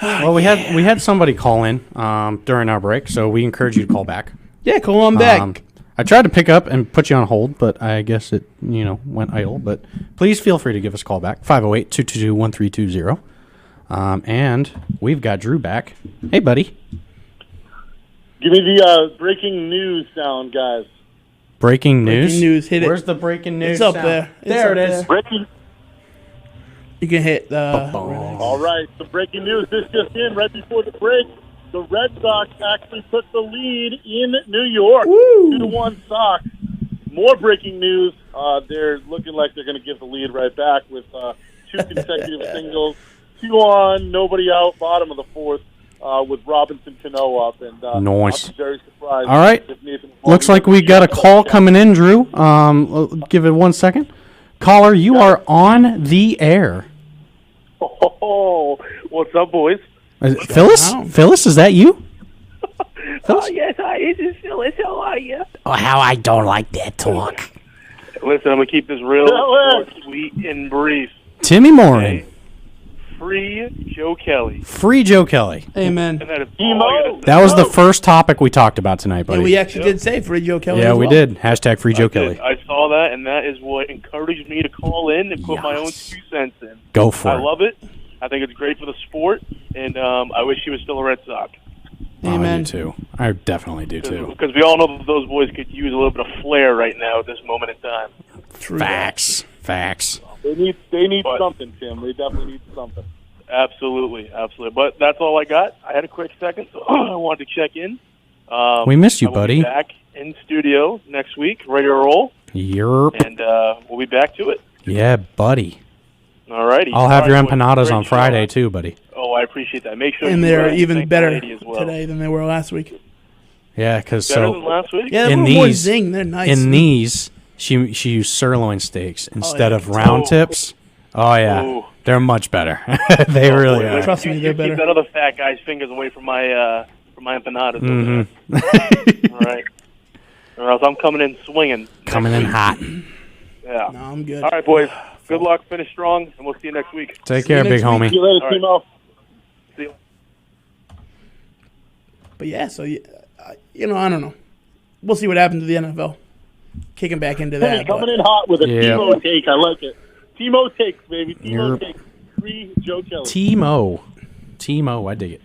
Well, we had somebody call in during our break, so we encourage you to call back. Yeah, call on back. I tried to pick up and put you on hold, but I guess it went idle. But please feel free to give us a call back, 508-222-1320. And we've got Drew back. Hey, buddy. Give me the breaking news sound, guys. Breaking news? Breaking news, hit it. Where's the breaking news It's up sound? there. It's There up it is. there. Breaking. You can hit All right, so breaking news. This just in right before the break. The Red Sox actually took the lead in New York. 2-1 Sox. More breaking news. They're looking like they're going to give the lead right back with 2 consecutive singles. 2 on, nobody out, bottom of the 4th. With Robinson Cano up, and Nice. I'm very surprised. All right. if Nathan Looks like we got a call coming in, Drew. Give it 1 second. Caller, you are on the air. Oh, what's up, boys? Is it Phyllis? Wow. Phyllis, is that you? Yes, hi, this is Phyllis. How are you? Oh, how I don't like that talk. Listen, I'm going to keep this real Phyllis! short, sweet, and brief. Timmy Morin. Free Joe Kelly. Free Joe Kelly. Amen. And that is all I gotta say. That was the first topic we talked about tonight, buddy. And we actually did say Free Joe Kelly. Yeah, as we well. did. Hashtag Free Joe Kelly. I saw that, and that is what encouraged me to call in and put my own 2 cents in. Go for I it. love it. I think it's great for the sport, and I wish he was still a Red Sox. Amen. I do too. I definitely do too. Because we all know that those boys could use a little bit of flair right now at this moment in time. True. Facts. Facts. They need But- something, Tim. They definitely need something. Absolutely, absolutely. But that's all I got. I had a quick second, so I wanted to check in. We missed you, I will buddy. be back in studio next week, ready to roll, Yerp. and we'll be back to it. Yeah, buddy. All righty. I'll have All your right, boys. empanadas Great on show. Friday too, buddy. Oh, I appreciate that. Make sure And you they're thank even the better lady as well. today than they were last week. Yeah, because Better than so last week? Yeah, they're in a little more these zing. They're nice. in these she used sirloin steaks instead yeah. of round tips. Oh yeah, Ooh. they're much better. They really are. Trust me, they're better. Keep that other fat guy's fingers away from my empanadas. Mm-hmm. All right. Or else I'm coming in swinging. Coming in hot. Yeah. No, I'm good. All right, boys. Good luck. Finish strong, and we'll see you next week. Take See you care, next big homie. See you later, All right. Timo. See you. But yeah, so I don't know. We'll see what happens to the NFL. Kicking back into Hey, that. coming but- in hot with a Yeah. Timo take. I like it. Timo takes, baby. Timo Yep. takes. Free Joe Kelly. Timo, I dig it.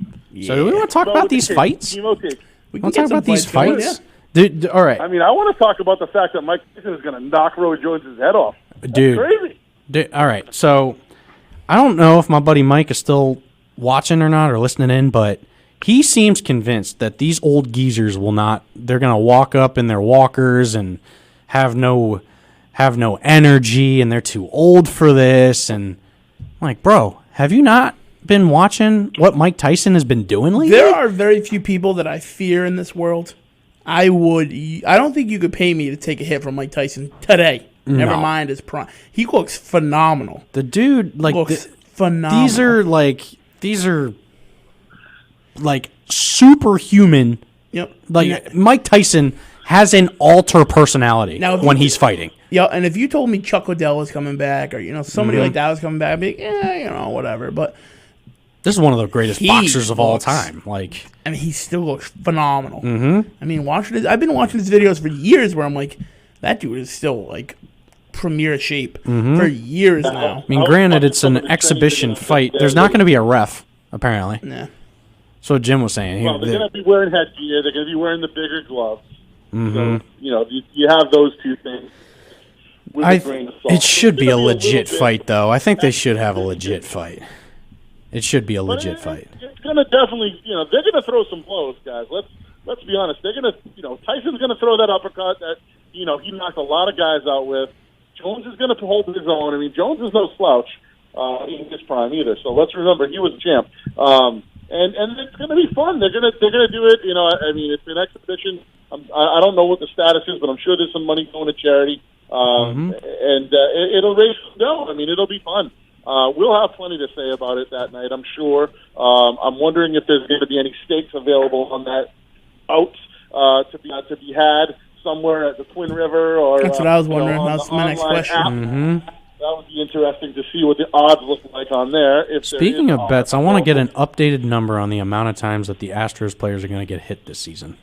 So do we want to talk Timo about with the these take. fights? Timo takes. We can Want get to talk some about these going, fights? Dude, all right, I mean, I want to talk about the fact that Mike Tyson is going to knock Roy Jones' head off. That's dude. crazy. All right, so I don't know if my buddy Mike is still watching or not or listening in, but he seems convinced that these old geezers will not. They're gonna walk up in their walkers and have no energy, and they're too old for this. And I'm like, bro, have you not been watching what Mike Tyson has been doing lately? There are very few people that I fear in this world. I don't think you could pay me to take a hit from Mike Tyson today. Never No. mind his prime. He looks phenomenal. The dude, like, Looks phenomenal. these are like superhuman. Yep. Like Mike Tyson has an alter personality Now, if when you- he's fighting. Yeah, and if you told me Chuck Liddell was coming back, or somebody Mm-hmm. like that was coming back, I'd be like, whatever. But This is one of the greatest He boxers of all looks- time. Like, I mean, he still looks phenomenal. Mm-hmm. I mean, I've been watching his videos for years, where I'm like, that dude is still like premier shape for years now. I mean, granted, it's an exhibition fight. There's not going to be a ref, apparently. Yeah. So Jim was saying. Well, they're going to be wearing headgear. They're going to be wearing the bigger gloves. So, you have those two things. With a grain of salt. It should It's be a gonna legit little bit- fight, though. I think they should have a legit fight. It should be a But legit fight. It's going to definitely, they're going to throw some blows, guys. Let's be honest. They're going to, Tyson's going to throw that uppercut that, he knocked a lot of guys out with. Jones is going to hold his own. I mean, Jones is no slouch in his prime either. So let's remember he was a champ. And it's going to be fun. They're going to do it. I mean, it's an exhibition. I don't know what the status is, but I'm sure there's some money going to charity. And it'll raise some dough. I mean, it'll be fun. We'll have plenty to say about it that night, I'm sure. I'm wondering if there's going to be any stakes available on that out to be had. somewhere at the Twin River or That's what I was wondering. on That's the my next online question. app. Mm-hmm. That would be interesting to see what the odds look like on there. If there Speaking is of odds. bets, I want to get an updated number on the amount of times that the Astros players are going to get hit this season.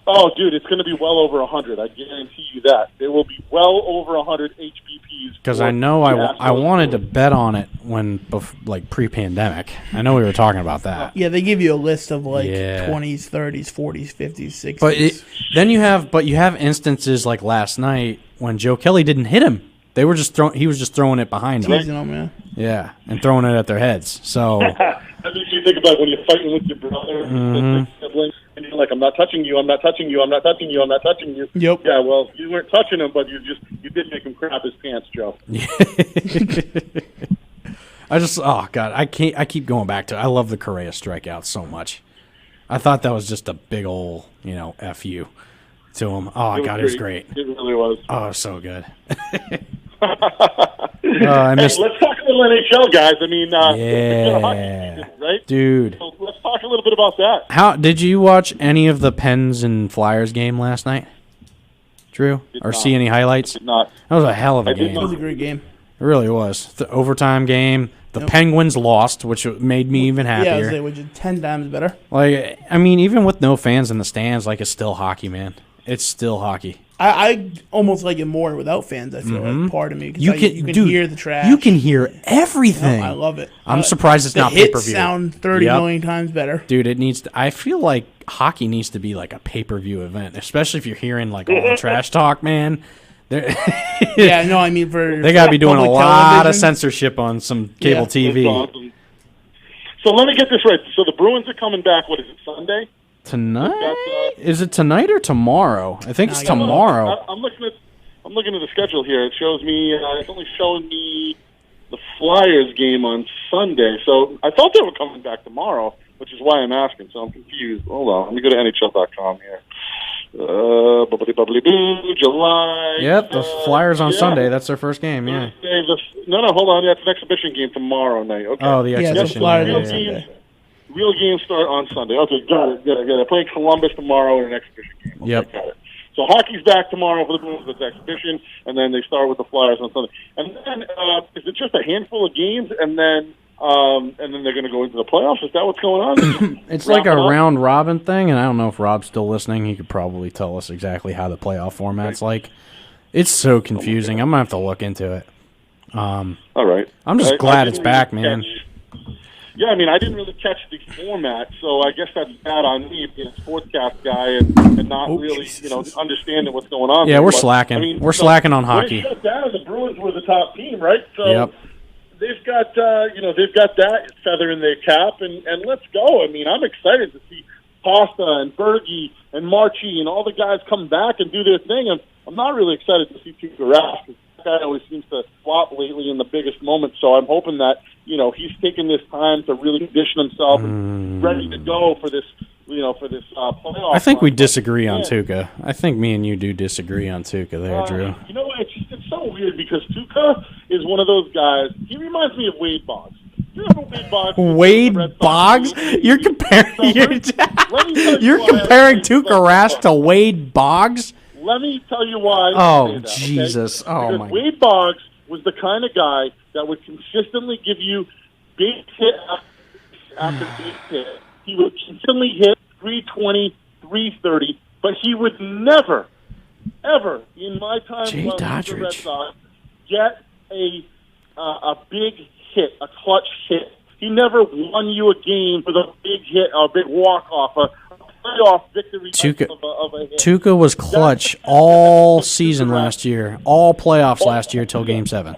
Oh, dude, it's going to be well over 100. I guarantee you that. There will be well over 100 HBPs. Because for I know the I Astros. wanted to bet on it when like pre-pandemic. I know we were talking about that. Yeah, they give you a list of like Yeah. 20s, 30s, 40s, 50s, 60s. But then you have instances like last night when Joe Kelly didn't hit him. They were just he was just throwing it behind them. teasing them, man. Yeah, and throwing it at their heads. So I mean, you think about when you're fighting with your brother Mm-hmm. and siblings, and you're like, I'm not touching you, I'm not touching you, I'm not touching you, I'm not touching you. Yep. Yeah, well, you weren't touching him, but you did make him crap his pants, Joe. oh god, I keep going back to it. I love the Correa strikeout so much. I thought that was just a big ol' fu to him. Oh god, it was great. It really was. Oh, so good. I missed. Hey, let's talk a little NHL, guys. I mean, it's been a hockey Yeah, season, right? dude. So let's talk a little bit about that. How did you watch any of the Pens and Flyers game last night, Drew? Did Or not. see any highlights? Did not. That was a hell of a I did game. It was a It great game. really was. The overtime game. The Yep. Penguins lost, which made me even Yeah, I happier. was say, which is 10 times better. Like, I mean, even with no fans in the stands, like, it's still hockey, man. It's still hockey. I almost like it more without fans, I feel like, part of me. 'Cause You can, you dude, hear the trash. You can hear everything. I love it. I'm surprised it's the not hits pay-per-view. sound 30 Yep. million times better. Dude, it needs to, I feel like hockey needs to be like a pay-per-view event, especially if you're hearing like all the trash talk, man. Yeah, no, I mean for They got to be doing a public lot of television. censorship on some cable Yeah. TV. That's awesome. So let me get this right. So the Bruins are coming back. What is it, Sunday? Tonight? Is it tonight or tomorrow? I think it's I got it. tomorrow. I'm looking at the schedule here. It shows me. It's only showing me the Flyers game on Sunday. So I thought they were coming back tomorrow, which is why I'm asking. So I'm confused. Hold on. Let me go to NHL.com here. Bubbly boo, July. Yep, the Flyers on yeah. Sunday. That's their first game, yeah. No, hold on. That's an exhibition game tomorrow night. Okay. Oh, the Yeah, the exhibition. Flyers yeah, on yeah, Sunday. yeah. games, real games start on Sunday. Okay, got it. They're playing Columbus tomorrow in an exhibition game. Okay, Yep. got it. So hockey's back tomorrow for the Bruins with the exhibition, and then they start with the Flyers on Sunday. And then is it just a handful of games, and then they're going to go into the playoffs? Is that what's going on? It's like a Wrap it up? round robin thing, and I don't know if Rob's still listening. He could probably tell us exactly how the playoff format's like. It's so confusing. I'm going to have to look into it. All right. I'm just I glad it's didn't back, really man. Yeah, I mean, I didn't really catch the format, so I guess that's bad on me being a sportscast guy and not really, Jesus. understanding what's going on. Yeah, there. we're But, slacking. I mean, We're so slacking on when hockey. it shut down, the Bruins were the top team, right? So Yep. they've got, they've got that feather in their cap, and let's go. I mean, I'm excited to see Pasta and Bergie and Marchie and all the guys come back and do their thing, and I'm not really excited to see Tuukka Rask, because that guy always seems to flop lately in the biggest moments, so I'm hoping that, he's taking this time to really condition himself and ready to go for this, playoff. I think we run. disagree on Yeah. Tuukka. I think me and you do disagree on Tuukka there, Drew. You know what? It's so weird because Tuukka is one of those guys. He reminds me of Wade Boggs. You remember Wade Boggs? Wade The Red Sox Boggs? team? You're comparing So let me tell you you're why I comparing say Tuukka that. Rask to Wade Boggs? Let me tell you why. I Oh, say that, okay? Jesus. Oh, Because my- Wade Boggs was the kind of guy that would consistently give you big hit after big hit. He would consistently hit 320, 330, but he would never, ever, in my time Jay with the Red Doddridge. Sox, get a big hit, a clutch hit. He never won you a game with a big hit, a big walk-off, a playoff victory type Tuukka- of a hit. Tuukka was clutch all season last year, all playoffs last year till Game 7.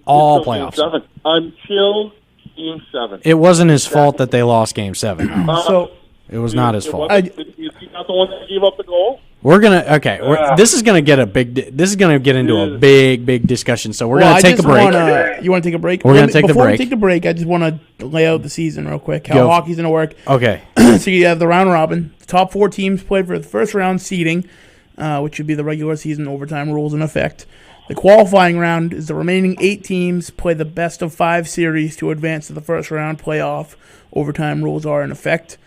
All Until Game playoffs. 7. Until Game 7. It wasn't his fault that they lost Game 7. no. So It was not his fault. Is he not the one that gave up the goal? We're gonna this is gonna get into a big discussion. So we're gonna take a break. You want to take a break? We're gonna take the Before break. we take the break, I just want to lay out the season real quick. How Go. hockey's going to work. Okay. So you have the round robin. The top 4 teams play for the first round seeding, which would be the regular season overtime rules in effect. The qualifying round is the remaining 8 teams play the best of 5 series to advance to the first round playoff. Overtime rules are in effect.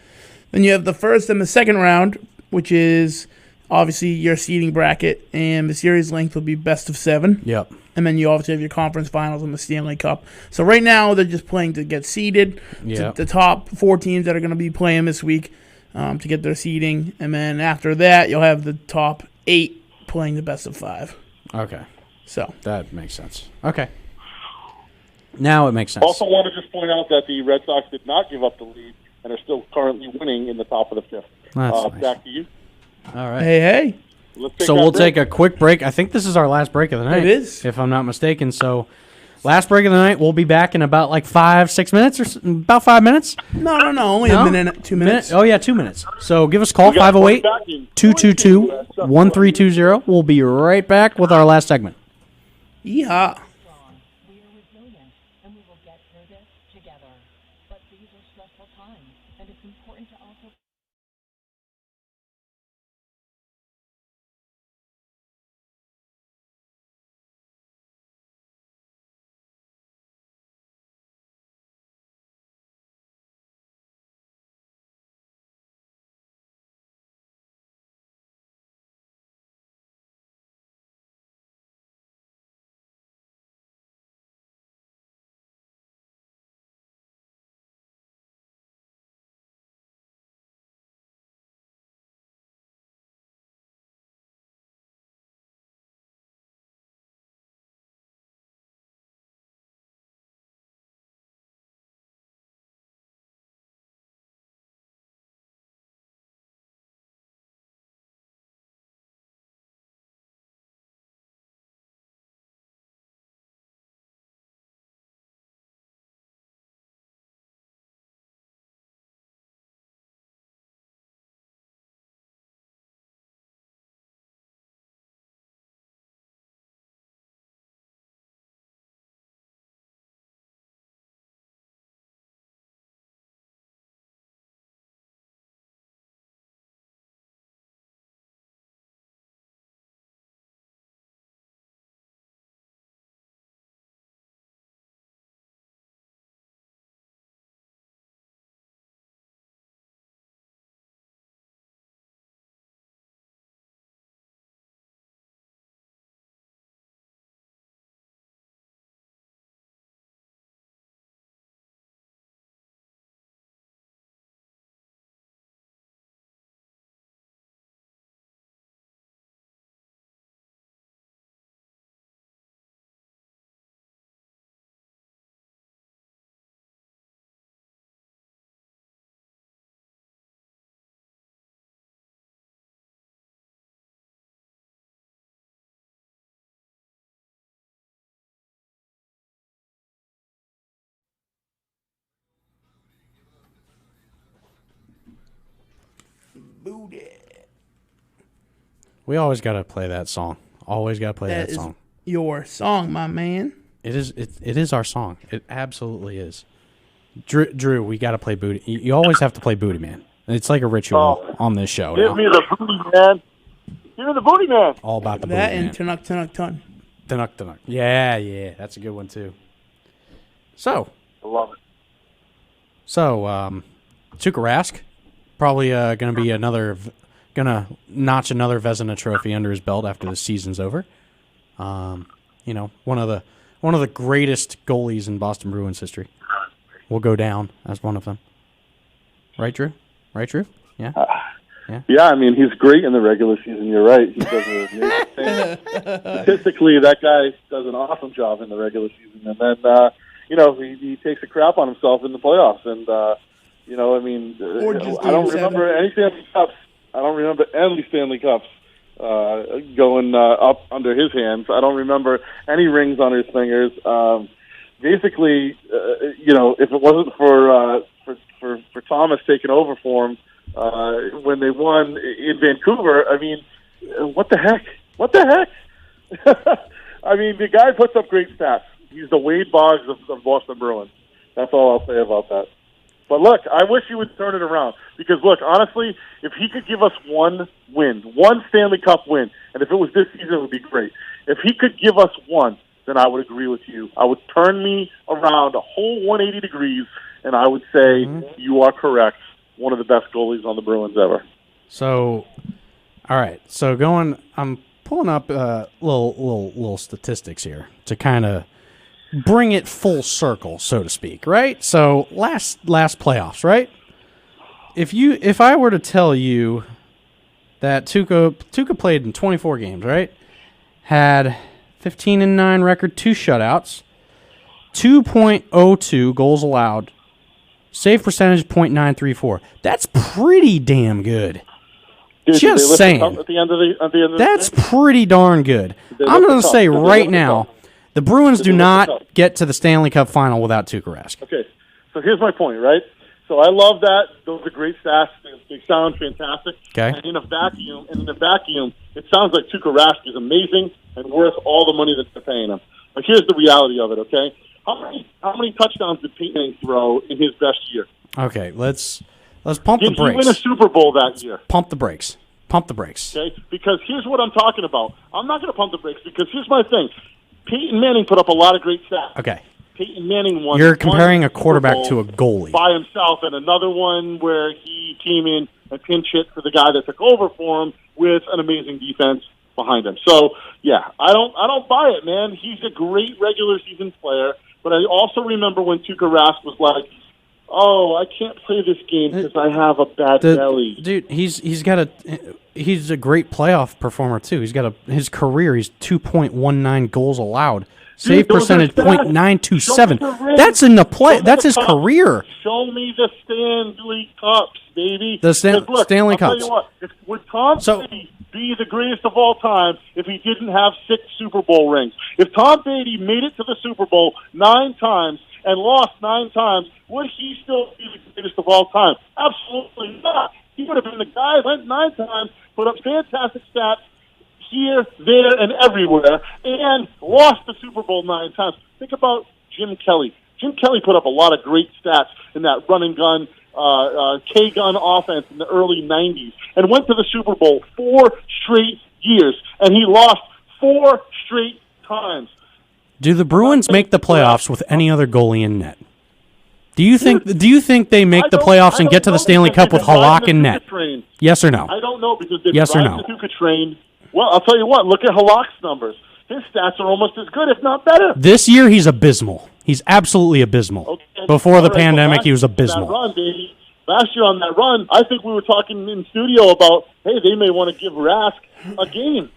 Then you have the first and the second round, which is obviously your seeding bracket, and the series length will be best of 7. Yep. And then you obviously have your conference finals and the Stanley Cup. So right now they're just playing to get seeded. Yep. The top 4 teams that are going to be playing this week to get their seeding. And then after that, you'll have the top 8 playing the best of 5. Okay. So That makes sense. Okay. Now it makes sense. Also, want to just point out that the Red Sox did not give up the lead and are still currently winning in the top of the 5th. That's nice. Back to you. All right. hey. Let's take So that we'll break. take a quick break. I think this is our last break of the night. It is. If I'm not mistaken. So last break of the night, we'll be back in about like 5-6 minutes or about 5 minutes. No. Only No? a minute, 2 minutes. Oh, yeah, 2 minutes. So give us a call, We got 508 back in 222-1320. We'll be right back with our last segment. Yeehaw. We are resilient, and we will get through this together. But these are stressful times, and it's important to also Booty. We always got to play that song. Always got to play that That is song. your song, my man. It is our song. It absolutely is. Drew, we got to play Booty. You always have to play Booty Man. It's like a ritual on this show Give now. me the booty, man. Give me the booty, man. All about the That Booty and Man. Tanuk Tanuk Tun. Tanuk. Yeah, that's a good one too. So, I love it. Tuukka Rask probably going to be gonna notch another Vezina trophy under his belt after the season's over. One of the greatest goalies in Boston Bruins history will go down as one of them. Right, Drew? Yeah. Yeah, I mean, he's great in the regular season. You're right. He does an amazing thing. Statistically, that guy does an awesome job in the regular season. And then, he takes a crap on himself in the playoffs. And, Or just I don't Game 7. remember any Stanley Cups. I don't remember any Stanley Cups going up under his hands. I don't remember any rings on his fingers. Basically, if it wasn't for Thomas taking over for him when they won in Vancouver, I mean, what the heck? I mean, the guy puts up great stats. He's the Wade Boggs of Boston Bruins. That's all I'll say about that. But look, I wish he would turn it around because, look, honestly, if he could give us one win, one Stanley Cup win, and if it was this season, it would be great. If he could give us one, then I would agree with you. I would turn me around a whole 180 degrees, and I would say you are correct. One of the best goalies on the Bruins ever. So, All right, so I'm pulling up little statistics here to kind of bring it full circle, so to speak, right? So last playoffs, right? If I were to tell you that Tuca played in 24 games, right? Had 15-9 record, 2 shutouts, 2.02 goals allowed, save percentage .934. That's pretty damn good. Dude, did they Just lift the saying. cup at the end of the That's thing? pretty darn good. They I'm lift going the to cup. say Did they right lift the now, cup? the Bruins Did do they lift the not cup? get to the Stanley Cup final without Tuukka Rask. Okay, so here's my point, right? So I love that. Those are great stats. They sound fantastic. Okay. And in a vacuum, it sounds like Tuukka Rask is amazing and worth all the money that they're paying him. But here's the reality of it, okay? How many touchdowns did Peyton Manning throw in his best year? Okay, let's pump the Did he win a brakes. Super Bowl that year? Pump the brakes. Pump the brakes. Okay, because here's what I'm talking about. I'm not going to pump the brakes because here's my thing. Peyton Manning put up a lot of great stats. Okay. Peyton Manning won. You're comparing a one Super quarterback Bowl to a goalie. by himself, and another one where he came in and pinch hit for the guy that took over for him with an amazing defense behind him. So yeah, I don't buy it, man. He's a great regular season player, but I also remember when Tuukka Rask was like, "Oh, I can't play this game because I have a bad belly." Dude, he's a great playoff performer too. His career, he's 2.19 goals allowed. Save Dude, those are percentage stats. .927. Show me the ring. That's in the play. Show me That's the his cup. career. Show me the Stanley Cups, baby. The Stanley 'Cause look, I'll Cups. tell you what, would Tom So- Brady be the greatest of all time if he didn't have 6 Super Bowl rings? If Tom Brady made it to the Super Bowl 9 times and lost 9 times, would he still be the greatest of all time? Absolutely not. He would have been the guy that went 9 times, put up fantastic stats here, there, and everywhere, and lost the Super Bowl 9 times. Think about Jim Kelly. Jim Kelly put up a lot of great stats in that run and gun, K-gun offense in the early 90s and went to the Super Bowl 4 straight years, and he lost 4 straight times. Do the Bruins make the playoffs with any other goalie in net? Do you think they make the playoffs and get to the Stanley Cup with Halak in net? Train. Yes or no? I don't know because they've Yes or ridden no? the Tuca train. Well, I'll tell you what. Look at Halak's numbers. His stats are almost as good, if not better. This year he's abysmal. He's absolutely abysmal. Okay. Before All the right, but pandemic, he was last year on abysmal. that run, baby, last year on that run, I think we were talking in studio about, hey, they may want to give Rask a game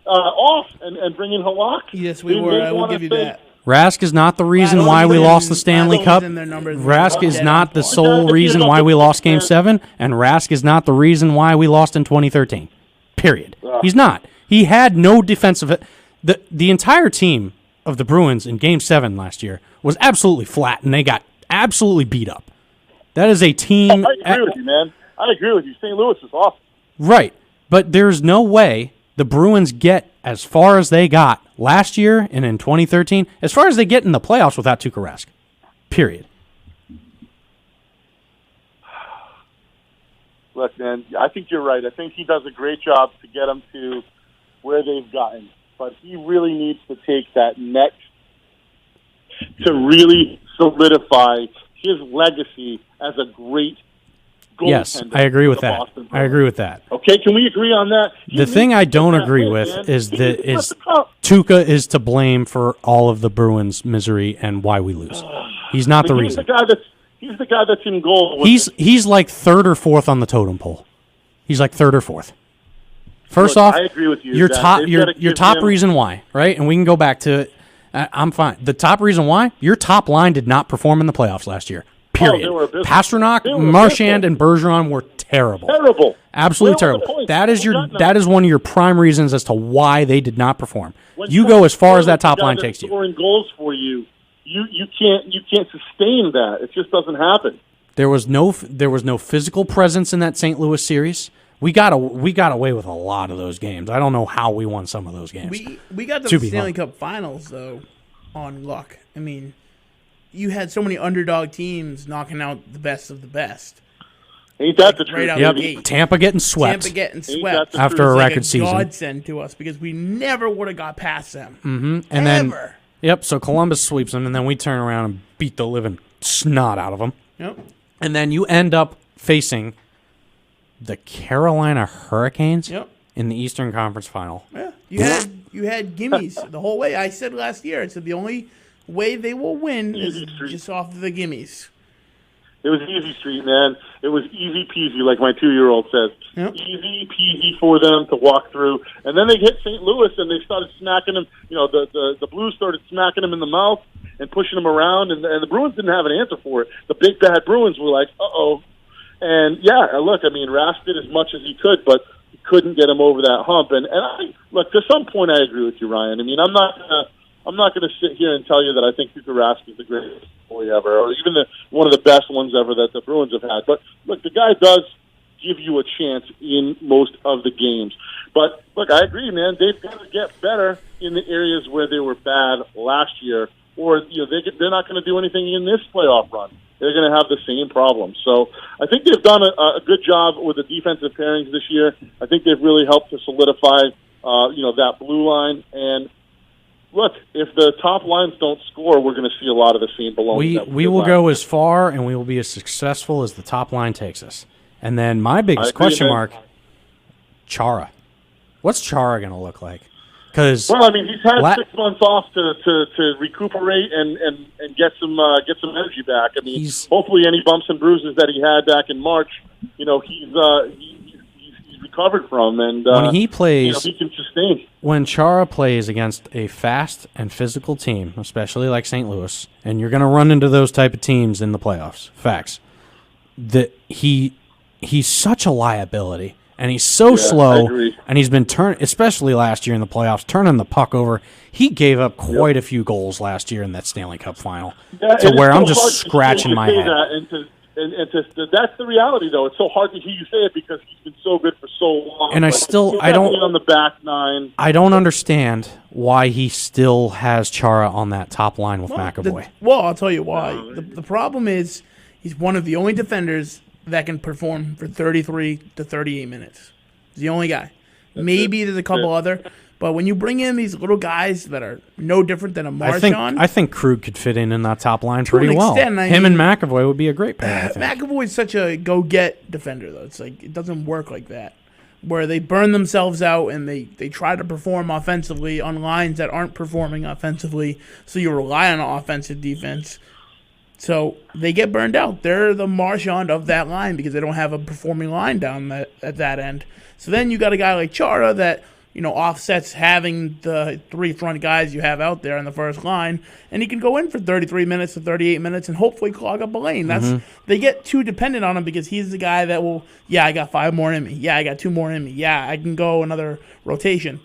off and bring in Halak. Yes, we They were. may I will wanna give you say, that. Rask is not the reason why we lost the Stanley Cup. Rask is not the sole reason why we lost Game 7, and Rask is not the reason why we lost in 2013. Period. He's not. He had no defensive. The entire team of the Bruins in Game 7 last year was absolutely flat, and they got absolutely beat up. That is a team. I agree with you, man. I agree with you. St. Louis is awesome. Right. But there's no way the Bruins get as far as they got last year and in 2013, as far as they get in the playoffs without Tuukka Rask. Period. Look, man, I think you're right. I think he does a great job to get them to where they've gotten. But he really needs to take that next to really solidify his legacy as a great goaltender. Yes, I agree with for the that. Boston I Bruins. agree with that. Okay, can we agree on that? The thing I don't agree with is that Tuukka is to blame for all of the Bruins' misery and why we lose. He's not the He's reason. the guy that's in goal. He's like 3rd or 4th on the totem pole. He's like 3rd or 4th. First Look, off, I agree with you your that top they've your gotta your give top him- reason why, right? And we can go back to it. I'm fine. The top reason why your top line did not perform in the playoffs last year. Period. they were abysmal. Pasternak, They were Marchand, abysmal. and Bergeron were terrible. Terrible. Absolutely Where are the terrible. points? That is We got that is one of your prime reasons as to why they did not perform. When You go as far as that the top guy line that's takes you. Scoring goals for you, you can't sustain that. It just doesn't happen. There was no physical presence in that St. Louis series. We got away with a lot of those games. I don't know how we won some of those games. We got to To the be Stanley honest. Cup Finals though on luck. I mean, you had so many underdog teams knocking out the best of the best. Ain't that the truth? Right out Yep, the gate. Tampa getting swept. Tampa getting Ain't swept that the after truth? a It's like record season. godsend to us because we never would have got past them. And then Ever. yep, so Columbus sweeps them, and then we turn around and beat the living snot out of them. Yep. And then you end up facing the Carolina Hurricanes Yep. in the Eastern Conference Final. Yeah, you had gimmies the whole way. I said last year, I said the only way they will win is just off of the gimmies. It was easy street, man. It was easy peasy, like my 2-year-old says. Yep. Easy peasy for them to walk through. And then they hit St. Louis, and they started smacking them. You know, the Blues started smacking them in the mouth and pushing them around, and the Bruins didn't have an answer for it. The big bad Bruins were like, uh-oh. And, yeah, look, I mean, Rask did as much as he could, but he couldn't get him over that hump. And look, to some point I agree with you, Ryan. I mean, I'm not going to sit here and tell you that I think Tuukka Rask is the greatest goalie ever, or even one of the best ones ever that the Bruins have had. But look, the guy does give you a chance in most of the games. But look, I agree, man. They've got to get better in the areas where they were bad last year, or they're not going to do anything in this playoff run. They're going to have the same problems. So I think they've done a good job with the defensive pairings this year. I think they've really helped to solidify, that blue line. And look, if the top lines don't score, we're going to see a lot of the same baloney. We will go as far and we will be as successful as the top line takes us. And then my biggest question mark, Chara. What's Chara going to look like? Well, I mean, he's had 6 months off to recuperate and get some energy back. I mean, hopefully any bumps and bruises that he had back in March, he's recovered from, and when he plays, he can sustain. When Chara plays against a fast and physical team, especially like St. Louis, and you're going to run into those type of teams in the playoffs. Facts. That he's such a liability. And he's so slow, and he's been especially last year in the playoffs, turning the puck over. He gave up quite a few goals last year in that Stanley Cup final, to where I'm just scratching my head. That's the reality, though. It's so hard to hear you say it because he's been so good for so long. And I don't on the back nine. I don't understand why he still has Chara on that top line with McAvoy. I'll tell you why. The problem is he's one of the only defenders that can perform for 33 to 38 minutes. He's the only guy. Maybe there's a couple other, but when you bring in these little guys that are no different than a Marchand, I think Krug could fit in that top line pretty well. Extent, Him and McAvoy would be a great pair. McAvoy's such a go-get defender, though. It's like it doesn't work like that, where they burn themselves out and they try to perform offensively on lines that aren't performing offensively, so you rely on offensive defense. So they get burned out. They're the Marchand of that line because they don't have a performing line down at that end. So then you got a guy like Chara that offsets having the 3 front guys you have out there on the first line, and he can go in for 33 minutes to 38 minutes and hopefully clog up a lane. They get too dependent on him because he's the guy that will, I got 5 more in me. Yeah, I got 2 more in me. Yeah, I can go another rotation.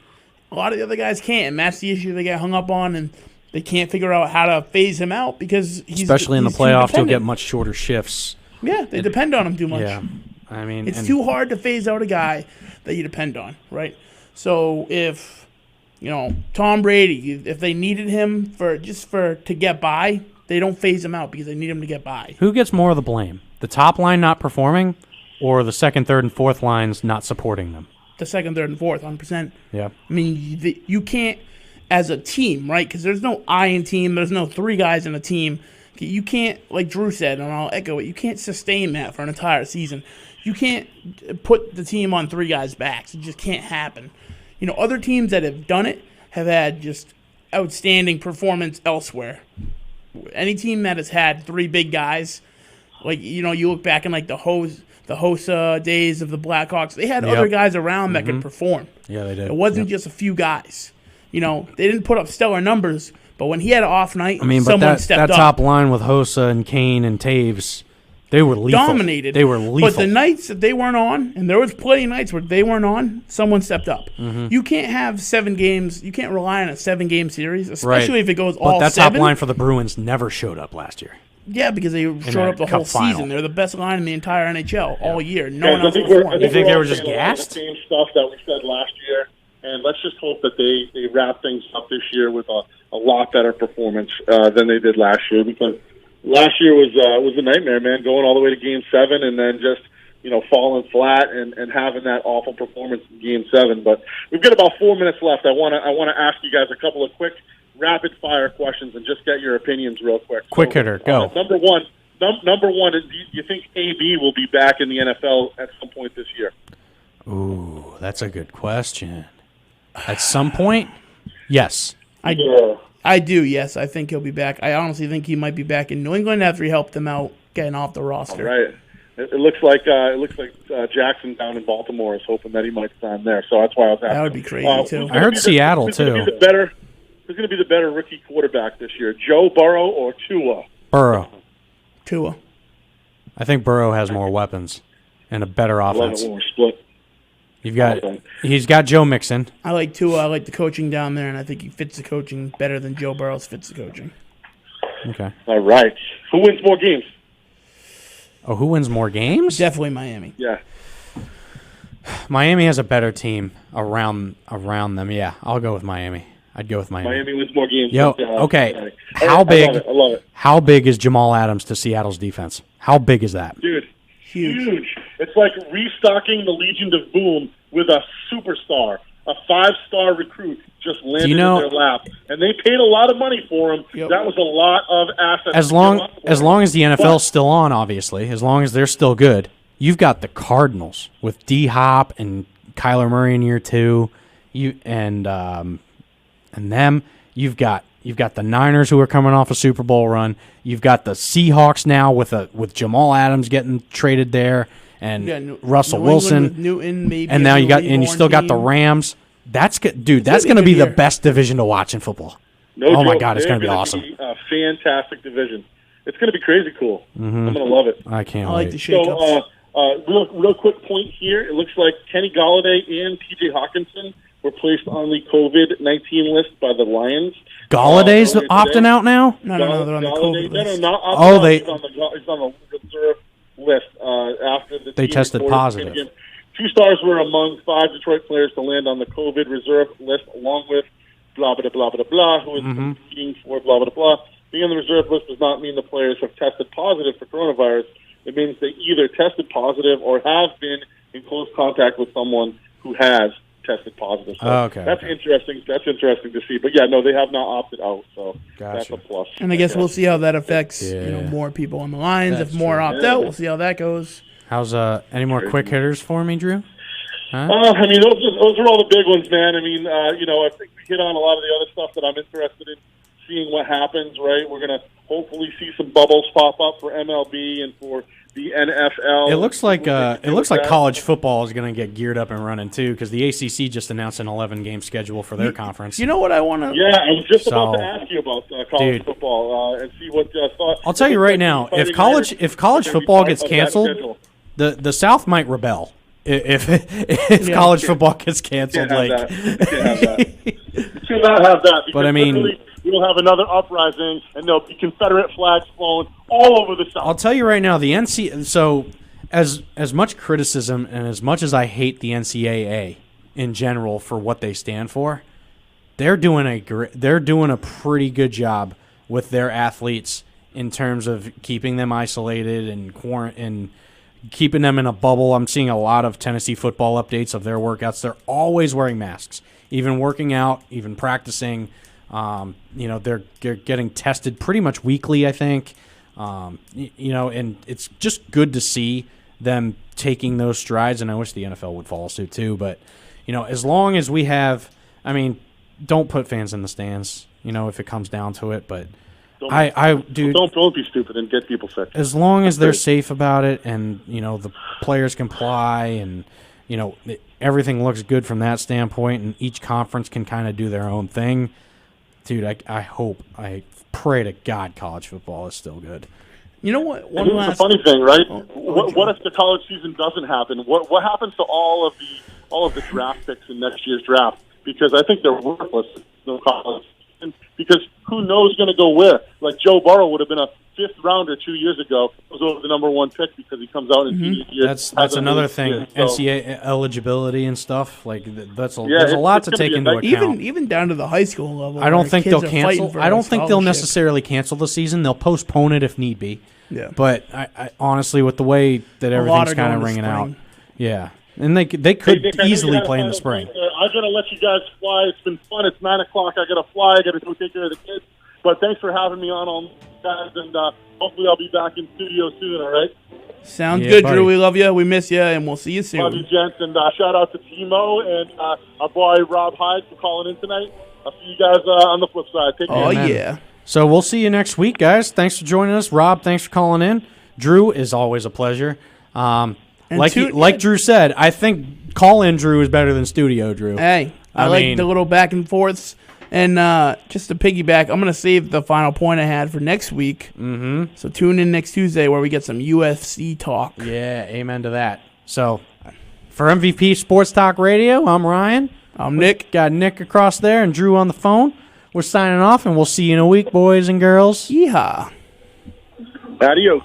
A lot of the other guys can't, and that's the issue they get hung up on, and they can't figure out how to phase him out because he's especially in the playoffs, you'll get much shorter shifts. Yeah, they depend on him too much. Yeah, I mean, it's too hard to phase out a guy that you depend on, right? So if Tom Brady, if they needed him to get by, they don't phase him out because they need him to get by. Who gets more of the blame? The top line not performing, or the second, third, and fourth lines not supporting them? The second, third, and fourth, 100%. Yeah. I mean, you can't. As a team, right? Because there's no I in team. There's no 3 guys in a team. You can't, like Drew said, and I'll echo it, you can't sustain that for an entire season. You can't put the team on 3 guys' backs. It just can't happen. Other teams that have done it have had just outstanding performance elsewhere. Any team that has had 3 big guys, like, you look back in like the Hossa days of the Blackhawks, they had other guys around that could perform. Yeah, they did. It wasn't just a few guys. They didn't put up stellar numbers, but when he had an off night, someone stepped up. That top line with Hossa and Kane and Taves, they were lethal. Dominated. They were lethal. But the nights that they weren't on, and there was plenty of nights where they weren't on, someone stepped up. You can't have 7 games. You can't rely on a 7-game series, especially if it goes all 7. But that top line for the Bruins never showed up last year. Yeah, because they showed up the whole season. They're the best line in the entire NHL all year. No one else performed. You think they were just gassed? The same stuff that we said last year. And let's just hope that they wrap things up this year with a lot better performance than they did last year. Because last year was a nightmare, man, going all the way to Game 7 and then just falling flat and having that awful performance in Game 7. But we've got about 4 minutes left. I want to ask you guys a couple of quick rapid fire questions and just get your opinions real quick. Quick hitter, go. Number one, do you think AB will be back in the NFL at some point this year? Ooh, that's a good question. At some point, yes. I do, yes. I think he'll be back. I honestly think he might be back in New England after he helped them out getting off the roster. Right. It looks like Jackson down in Baltimore is hoping that he might sign there. So that's why I was asking. That would be crazy, too. I heard Seattle, who's too. Who's going to be the better rookie quarterback this year, Joe Burrow or Tua? Burrow. Tua. I think Burrow has more weapons and a better I love offense. it when we're split. He's got Joe Mixon. I like Tua. I like the coaching down there, and I think he fits the coaching better than Joe Burrows fits the coaching. Okay. All right. Who wins more games? Oh, who wins more games? Definitely Miami. Yeah. Miami has a better team around them. Yeah, I'll go with Miami. I'd go with Miami. Miami wins more games. Yo, okay. How big? I love it. How big is Jamal Adams to Seattle's defense? How big is that? Dude, huge. It's like restocking the Legion of Boom with a superstar, a 5-star recruit just landed in their lap, and they paid a lot of money for him. Yep. That was a lot of assets. As long as the NFL's still on, obviously, as long as they're still good, you've got the Cardinals with D Hop and Kyler Murray in year 2, and them. You've got the Niners who are coming off a Super Bowl run. You've got the Seahawks now with Jamal Adams getting traded there, and Russell New England Wilson, with Newton, maybe and now you still got the Rams. That's good, dude. That's going to be the best division to watch in football. No my joke. God, it's going to be They're awesome. Be a fantastic division. It's going to be crazy cool. I'm going to love it. I can't I wait. like the shakeups. So, real quick point here. It looks like Kenny Galladay and T.J. Hawkinson were placed on the COVID-19 list by the Lions. Galladay's earlier opting today. out now? No, they're on the COVID list. No, not opting Oh, out. He's on the reserve list after the They team tested reported positive. again. 2 stars were among 5 Detroit players to land on the COVID reserve list, along with blah, blah, blah, blah, blah, who is competing for blah, blah, blah. Being on the reserve list does not mean the players have tested positive for coronavirus. It means they either tested positive or have been in close contact with someone who has tested positive. So that's interesting. That's interesting to see. But, yeah, no, they have not opted out, so that's a plus. And I guess we'll see how that affects more people on the lines. That's if more true. opt out, we'll see how that goes. How's any more quick hitters for me, Drew? Huh? I mean, those are all the big ones, man. I mean, I think we hit on a lot of the other stuff that I'm interested in seeing what happens, right? We're going to hopefully see some bubbles pop up for MLB and for the NFL. It looks like college football is going to get geared up and running, too, because the ACC just announced an 11-game schedule for their conference. You know what I want to... Yeah, I was just about to ask you about college football and see what thought. I'll tell you right now, if college football gets canceled, the South might rebel. If college football gets canceled, You can't have that. But I mean, we'll have another uprising, and there'll be Confederate flags flown all over the South. I'll tell you right now, the NCAA. So, as much criticism and as much as I hate the NCAA in general for what they stand for, they're doing a pretty good job with their athletes in terms of keeping them isolated and keeping them in a bubble. I'm seeing a lot of Tennessee football updates of their workouts. They're always wearing masks, even working out, even practicing. They're getting tested pretty much weekly, I think. And it's just good to see them taking those strides, and I wish the NFL would follow suit too. But, as long as we have, don't put fans in the stands, if it comes down to it, but don't be stupid and get people sick. As long as they're safe about it, and the players comply, and everything looks good from that standpoint, and each conference can kind of do their own thing. Dude, I pray to God college football is still good. You know what? Here's the funny thing, right? What if the college season doesn't happen? What happens to all of the draft picks in next year's draft? Because I think they're worthless. No college. Because who knows going to go where? Like Joe Burrow would have been a 5th rounder 2 years ago. Was over the number 1 pick because he comes out in senior year. That's another thing. NCAA eligibility and stuff there's a lot to take into account. Even down to the high school level. I don't think they'll cancel. I don't think they'll necessarily cancel the season. They'll postpone it if need be. Yeah. But I honestly, with the way that everything's kind of ringing out, yeah. And they could easily play in the spring. I'm going to let you guys fly. It's been fun. It's 9 o'clock. I got to fly. I got to go take care of the kids. But thanks for having me on, all guys, and hopefully I'll be back in studio soon. All right. Sounds Yeah, good, buddy. Drew. We love you. We miss you, and we'll see you Love you, soon. gents, and shout out to Timo and our boy Rob Hyde for calling in tonight. I'll see you guys on the flip side. Take care. Oh, man. yeah. So we'll see you next week, guys. Thanks for joining us. Rob, thanks for calling in. Drew, is always a pleasure. Like Drew said, I think call-in Drew is better than studio Drew. Hey, I like mean- the little back and forths. And just to piggyback, I'm going to save the final point I had for next week. Mm-hmm. So tune in next Tuesday where we get some UFC talk. Yeah, amen to that. So for MVP Sports Talk Radio, I'm Ryan. I'm Nick. Got Nick across there and Drew on the phone. We're signing off, and we'll see you in a week, boys and girls. Yeehaw. Adios.